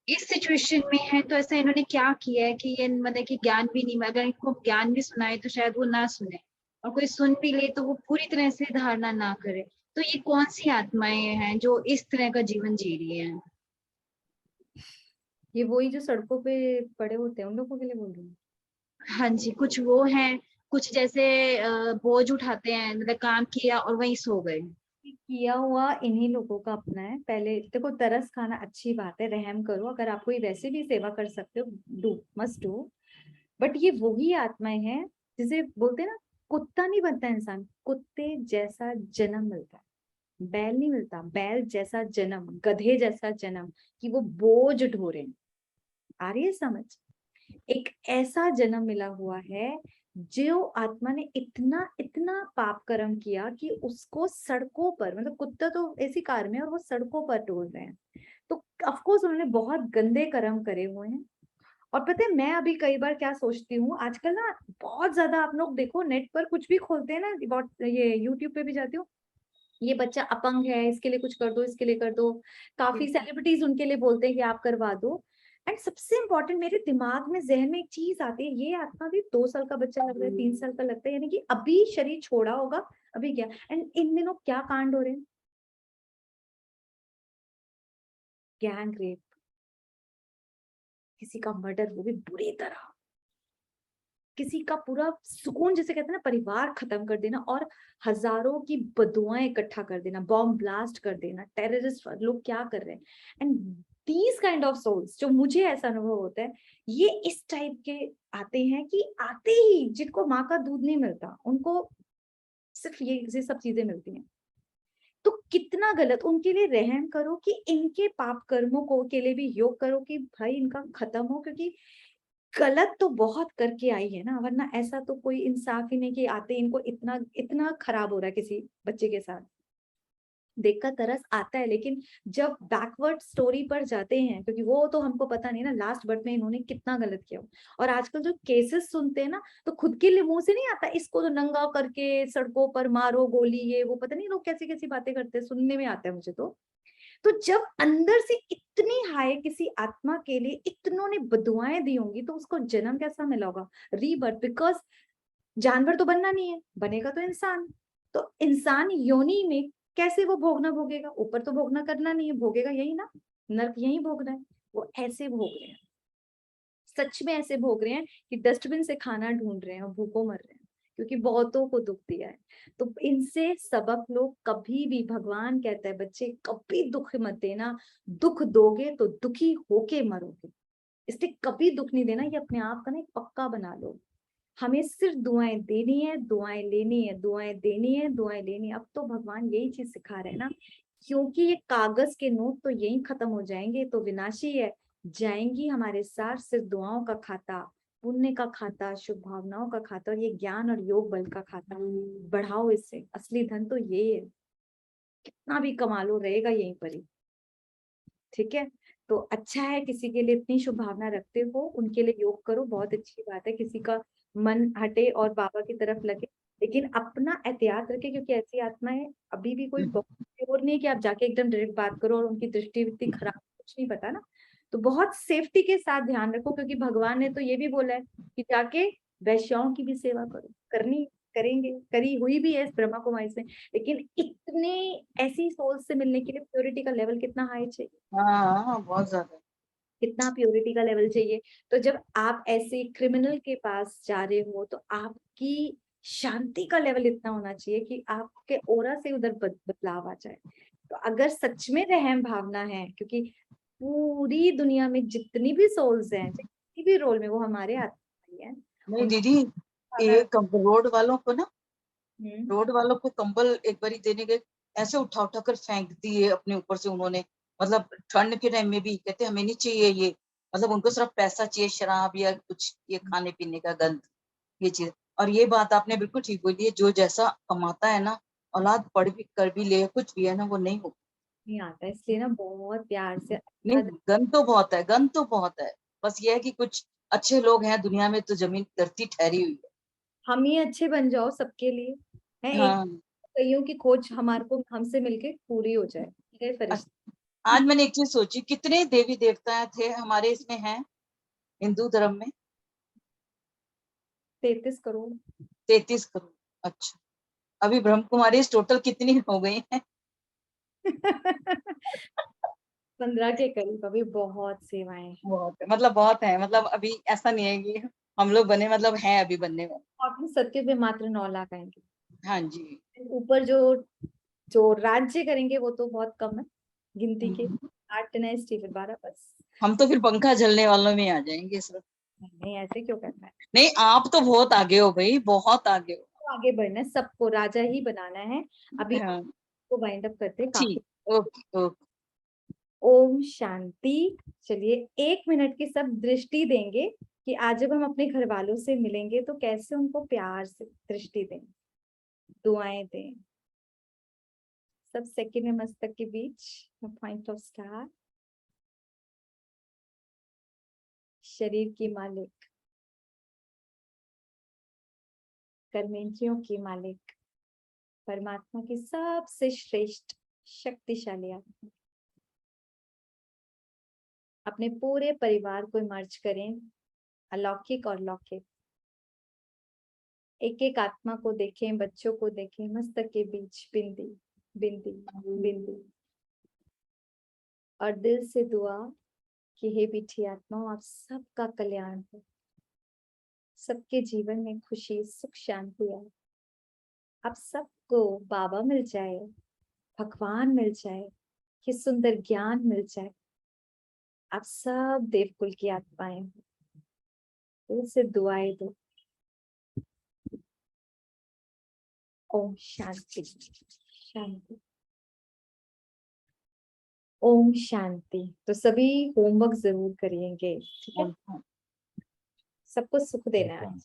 Speaker 6: इस सिचुएशन में हैं, तो ऐसा इन्होंने क्या किया है कि ये मतलब कि ज्ञान भी नहीं, अगर इनको ज्ञान भी सुनाए तो शायद वो ना सुने, और कोई सुन भी ले तो वो पूरी तरह से धारणा ना करे। तो ये कौन-सी आत्माएँ हैं जो इस तरह का जीवन जी रही हैं?
Speaker 1: ये वही जो सड़कों पे पड़े होते हैं उन लोगों के लिए बोल रही हूँ।
Speaker 6: हाँ जी, कुछ वो हैं, कुछ जैसे बोझ उठाते हैं, मतलब काम किया और वहीं सो गए।
Speaker 1: किया हुआ इन्हीं लोगों का अपना है। पहले देखो, तरस खाना अच्छी बात है, रहम करो, अगर आप कोई वैसे भी सेवा कर सकते हो, डू, मस्ट डू। बट ये वही आत्माएं हैं जिसे बोलते हैं ना, कुत्ता नहीं बनता इंसान, कुत्ते जैसा जन्म मिलता है, बैल नहीं मिलता, बैल जैसा जन्म, गधे जैसा जन्म, कि वो बोझ ढोरे। आ रही है समझ? एक ऐसा जन्म मिला हुआ है जो आत्मा ने इतना इतना पाप कर्म किया कि उसको सड़कों पर, मतलब कुत्ता तो ऐसी कार में और वो सड़कों पर टोल रहे हैं, तो ऑफ कोर्स उन्होंने बहुत गंदे कर्म करे हुए हैं। और पता है, मैं अभी कई बार क्या सोचती हूँ, आजकल ना बहुत ज्यादा आप लोग देखो नेट पर कुछ भी खोलते हैं ना, ये यूट्यूब पे भी जाती हूँ, ये बच्चा अपंग है, इसके लिए कुछ कर दो, इसके लिए कर दो, काफी सेलिब्रिटीज उनके लिए बोलते हैं कि आप करवा दो। एंड सबसे इम्पोर्टेंट, मेरे दिमाग में जहन में एक चीज आती है, ये आत्मा भी 2 साल का बच्चा लग रहा है, 3 साल का लगता है, यानी कि अभी शरीर छोड़ा होगा, अभी क्या। एंड इन दिनों क्या कांड हो रहे हैं, गैंग रेप, किसी का मर्डर, वो भी बुरी तरह, किसी का पूरा सुकून, जिसे कहते हैं ना, परिवार खत्म कर देना, और हजारों की बदुआएं इकट्ठा कर देना, बॉम्ब ब्लास्ट कर देना, टेररिस्ट लोग क्या कर रहे हैं। And these kind of souls, जो मुझे ऐसा अनुभव होता है, ये इस टाइप के आते हैं कि आते ही जिनको माँ का दूध नहीं मिलता, उनको सिर्फ ये सब चीजें मिलती हैं। तो कितना गलत, उनके लिए रहम करो कि इनके पाप कर्मों को के लिए भी योग करो कि भाई इनका खत्म हो, क्योंकि गलत तो बहुत करके आई है ना, वरना ऐसा तो कोई इंसाफ ही नहीं कि आते इनको इतना इतना खराब हो रहा है किसी बच्चे के साथ। देखकर तरस आता है, लेकिन जब बैकवर्ड स्टोरी पर जाते हैं, क्योंकि वो तो हमको पता नहीं ना लास्ट बर्थ में इन्होंने कितना गलत किया। और आजकल जो केसेस सुनते हैं ना, तो खुद के लिए मुंह से नहीं आता, इसको तो नंगा करके सड़कों पर मारो गोली, ये वो, पता नहीं लोग कैसी कैसी बातें करते हैं, सुनने में आता है मुझे तो जब अंदर से इतनी हाय किसी आत्मा के लिए इतनों ने बदुआएं दी होंगी, तो उसको जन्म कैसा मिला होगा, रीबर्थ। बिकॉज जानवर तो बनना नहीं है, बनेगा तो इंसान, तो इंसान योनि में कैसे वो भोगना भोगेगा, ऊपर तो भोगना करना नहीं है, भोगेगा यही ना, नर्क यही भोगना है। वो ऐसे भोग रहे हैं, सच में ऐसे भोग रहे हैं कि डस्टबिन से खाना ढूंढ रहे हैं और भूखों मर रहे हैं, क्योंकि बहुतों को दुख दिया है। तो इनसे सबक लो, कभी भी, भगवान कहता है बच्चे कभी दुख मत देना, दुख दोगे तो दुखी होके मरोगे, इसलिए कभी दुख नहीं देना, ये अपने आप का ना एक पक्का बना लो। हमें सिर्फ दुआएं देनी है, दुआएं लेनी है, दुआएं देनी है, दुआएं लेनी है। अब तो भगवान यही चीज सिखा रहे हैं ना, क्योंकि ये कागज के नोट तो यही खत्म हो जाएंगे, तो विनाशी है, जाएंगी हमारे साथ सिर्फ दुआओं का खाता, पुण्य का खाता, शुभ भावनाओं का खाता, और ये ज्ञान और योग बल का खाता। बढ़ाओ इससे, असली धन तो यही है, कितना भी कमा लो रहेगा यहीं पर ही। ठीक है, तो अच्छा है, किसी के लिए इतनी शुभ भावना रखते हो, उनके लिए योग करो, बहुत अच्छी बात है, किसी का मन हटे और बाबा की तरफ लगे, लेकिन अपना एहतियात रखे, क्योंकि ऐसी आत्माएं अभी भी कोई बहुत और नहीं कि आप जाके एकदम डायरेक्ट बात करो और उनकी दृष्टि इतनी खराब, कुछ नहीं पता ना। तो बहुत सेफ्टी के साथ ध्यान रखो, क्योंकि भगवान ने तो ये भी बोला है कि जाके वैश्याओं की भी सेवा करो, करनी करेंगे, करी हुई भी है इस ब्रह्मा कुमारी में, लेकिन इतने ऐसी सोल से मिलने के लिए प्योरिटी का लेवल कितना हाई चाहिए,
Speaker 4: हाँ बहुत ज्यादा।
Speaker 1: कितना प्योरिटी का लेवल चाहिए। तो जब आप ऐसे क्रिमिनल के पास जा रहे हो तो आपकी शांति का लेवल इतना होना चाहिए कि आपके ओरा से उधर बदलाव आ जाए। तो अगर सच में रहम भावना है, क्योंकि पूरी दुनिया में जितनी भी सोल्स हैं, जितनी भी रोल में, वो हमारे आत्मा ही है।
Speaker 4: नहीं
Speaker 1: उन-
Speaker 4: दीदी, ये रोड वालों को ना,
Speaker 1: हम्म,
Speaker 4: रोड वालों को कंबल एक बारी देने गए, ऐसे उठा उठा कर फेंक दिए अपने ऊपर से उन्होंने। मतलब ठंड के टाइम में भी कहते हमें नहीं चाहिए ये, मतलब उनको सिर्फ पैसा चाहिए, शराब या कुछ ये खाने पीने का गंद, ये चीज। और ये बात आपने बिल्कुल ठीक बोली है, जो जैसा कमाता है ना, औलाद पढ़ भी कर भी ले, कुछ भी है ना, वो नहीं हो।
Speaker 1: नहीं आता, इसलिए ना बहुत प्यार से
Speaker 4: नहीं, गंद तो बहुत है, गंद तो बहुत है। बस ये है कि कुछ अच्छे लोग हैं दुनिया में, तो जमीन धरती ठहरी हुई
Speaker 1: हम ही अच्छे बन जाओ सबके लिए, है
Speaker 4: है।
Speaker 1: एक
Speaker 4: हाँ।
Speaker 1: कईयों की खोज हमारे को हमसे मिलके पूरी हो जाए, ठीक है फरिश्ते।
Speaker 4: आज मैंने एक चीज सोची, कितने देवी देवता थे हमारे इसमें हैं हिंदू धर्म में?
Speaker 1: 33 करोड़
Speaker 4: 33 करोड़। अच्छा, अभी ब्रह्म कुमारी टोटल कितनी हो गई है?
Speaker 1: 15 के करीब, अभी बहुत सेवाएं हैं।
Speaker 4: बहुत है, मतलब बहुत है, मतलब अभी ऐसा नहीं है कि हम लोग बने, मतलब हैं अभी बनने में।
Speaker 1: और अपने सत्य पे मात्र 9 लाख आएंगे।
Speaker 4: हाँ जी।
Speaker 1: ऊपर जो जो राज्य करेंगे वो तो बहुत कम है गिनती के, 8 डायनेस्टी, फिर 12 बस।
Speaker 4: हम तो फिर पंखा झलने वालों में आ जाएंगे सिर्फ।
Speaker 1: नहीं, ऐसे क्यों करना है,
Speaker 4: नहीं, आप तो बहुत आगे हो भाई, बहुत आगे हो।
Speaker 1: तो आगे बढ़ना है, सबको राजा ही बनाना है। अभी
Speaker 4: हाँ,
Speaker 1: को वाइंड अप करते हैं, काफी।
Speaker 4: ठीक। Okay okay.
Speaker 1: ओम शांति। चलिए 1 मिनट की सब दृष्टि देंगे कि आज जब हम अपने घर वालों से मिलेंगे तो कैसे उनको प्यार से दृष्टि दें, दुआएं दें। सब सेकंड में मस्तक के बीच पॉइंट ऑफ स्टार। शरीर की मालिक, कर्मेंद्रियों की मालिक, परमात्मा की सबसे श्रेष्ठ शक्तिशाली आत्मा, अपने पूरे परिवार को मर्ज करें, अलौकिक और लौकिक। एक एक आत्मा को देखें, बच्चों को देखें, मस्तक के बीच बिंदी बिंदी बिंदी, और दिल से दुआ कि हे मीठी आत्माओं, आप सबका कल्याण हो, सबके जीवन में खुशी सुख शांति आए, आप सबको बाबा मिल जाए, भगवान मिल जाए, कि सुंदर ज्ञान मिल जाए, आप सब देवकुल की आत्माएं हो, दिल से दुआएं दो। ओम शांति शांति। ओम शांति। तो सभी होमवर्क जरूर करिएंगे, ठीक है, सबको सुख देना है।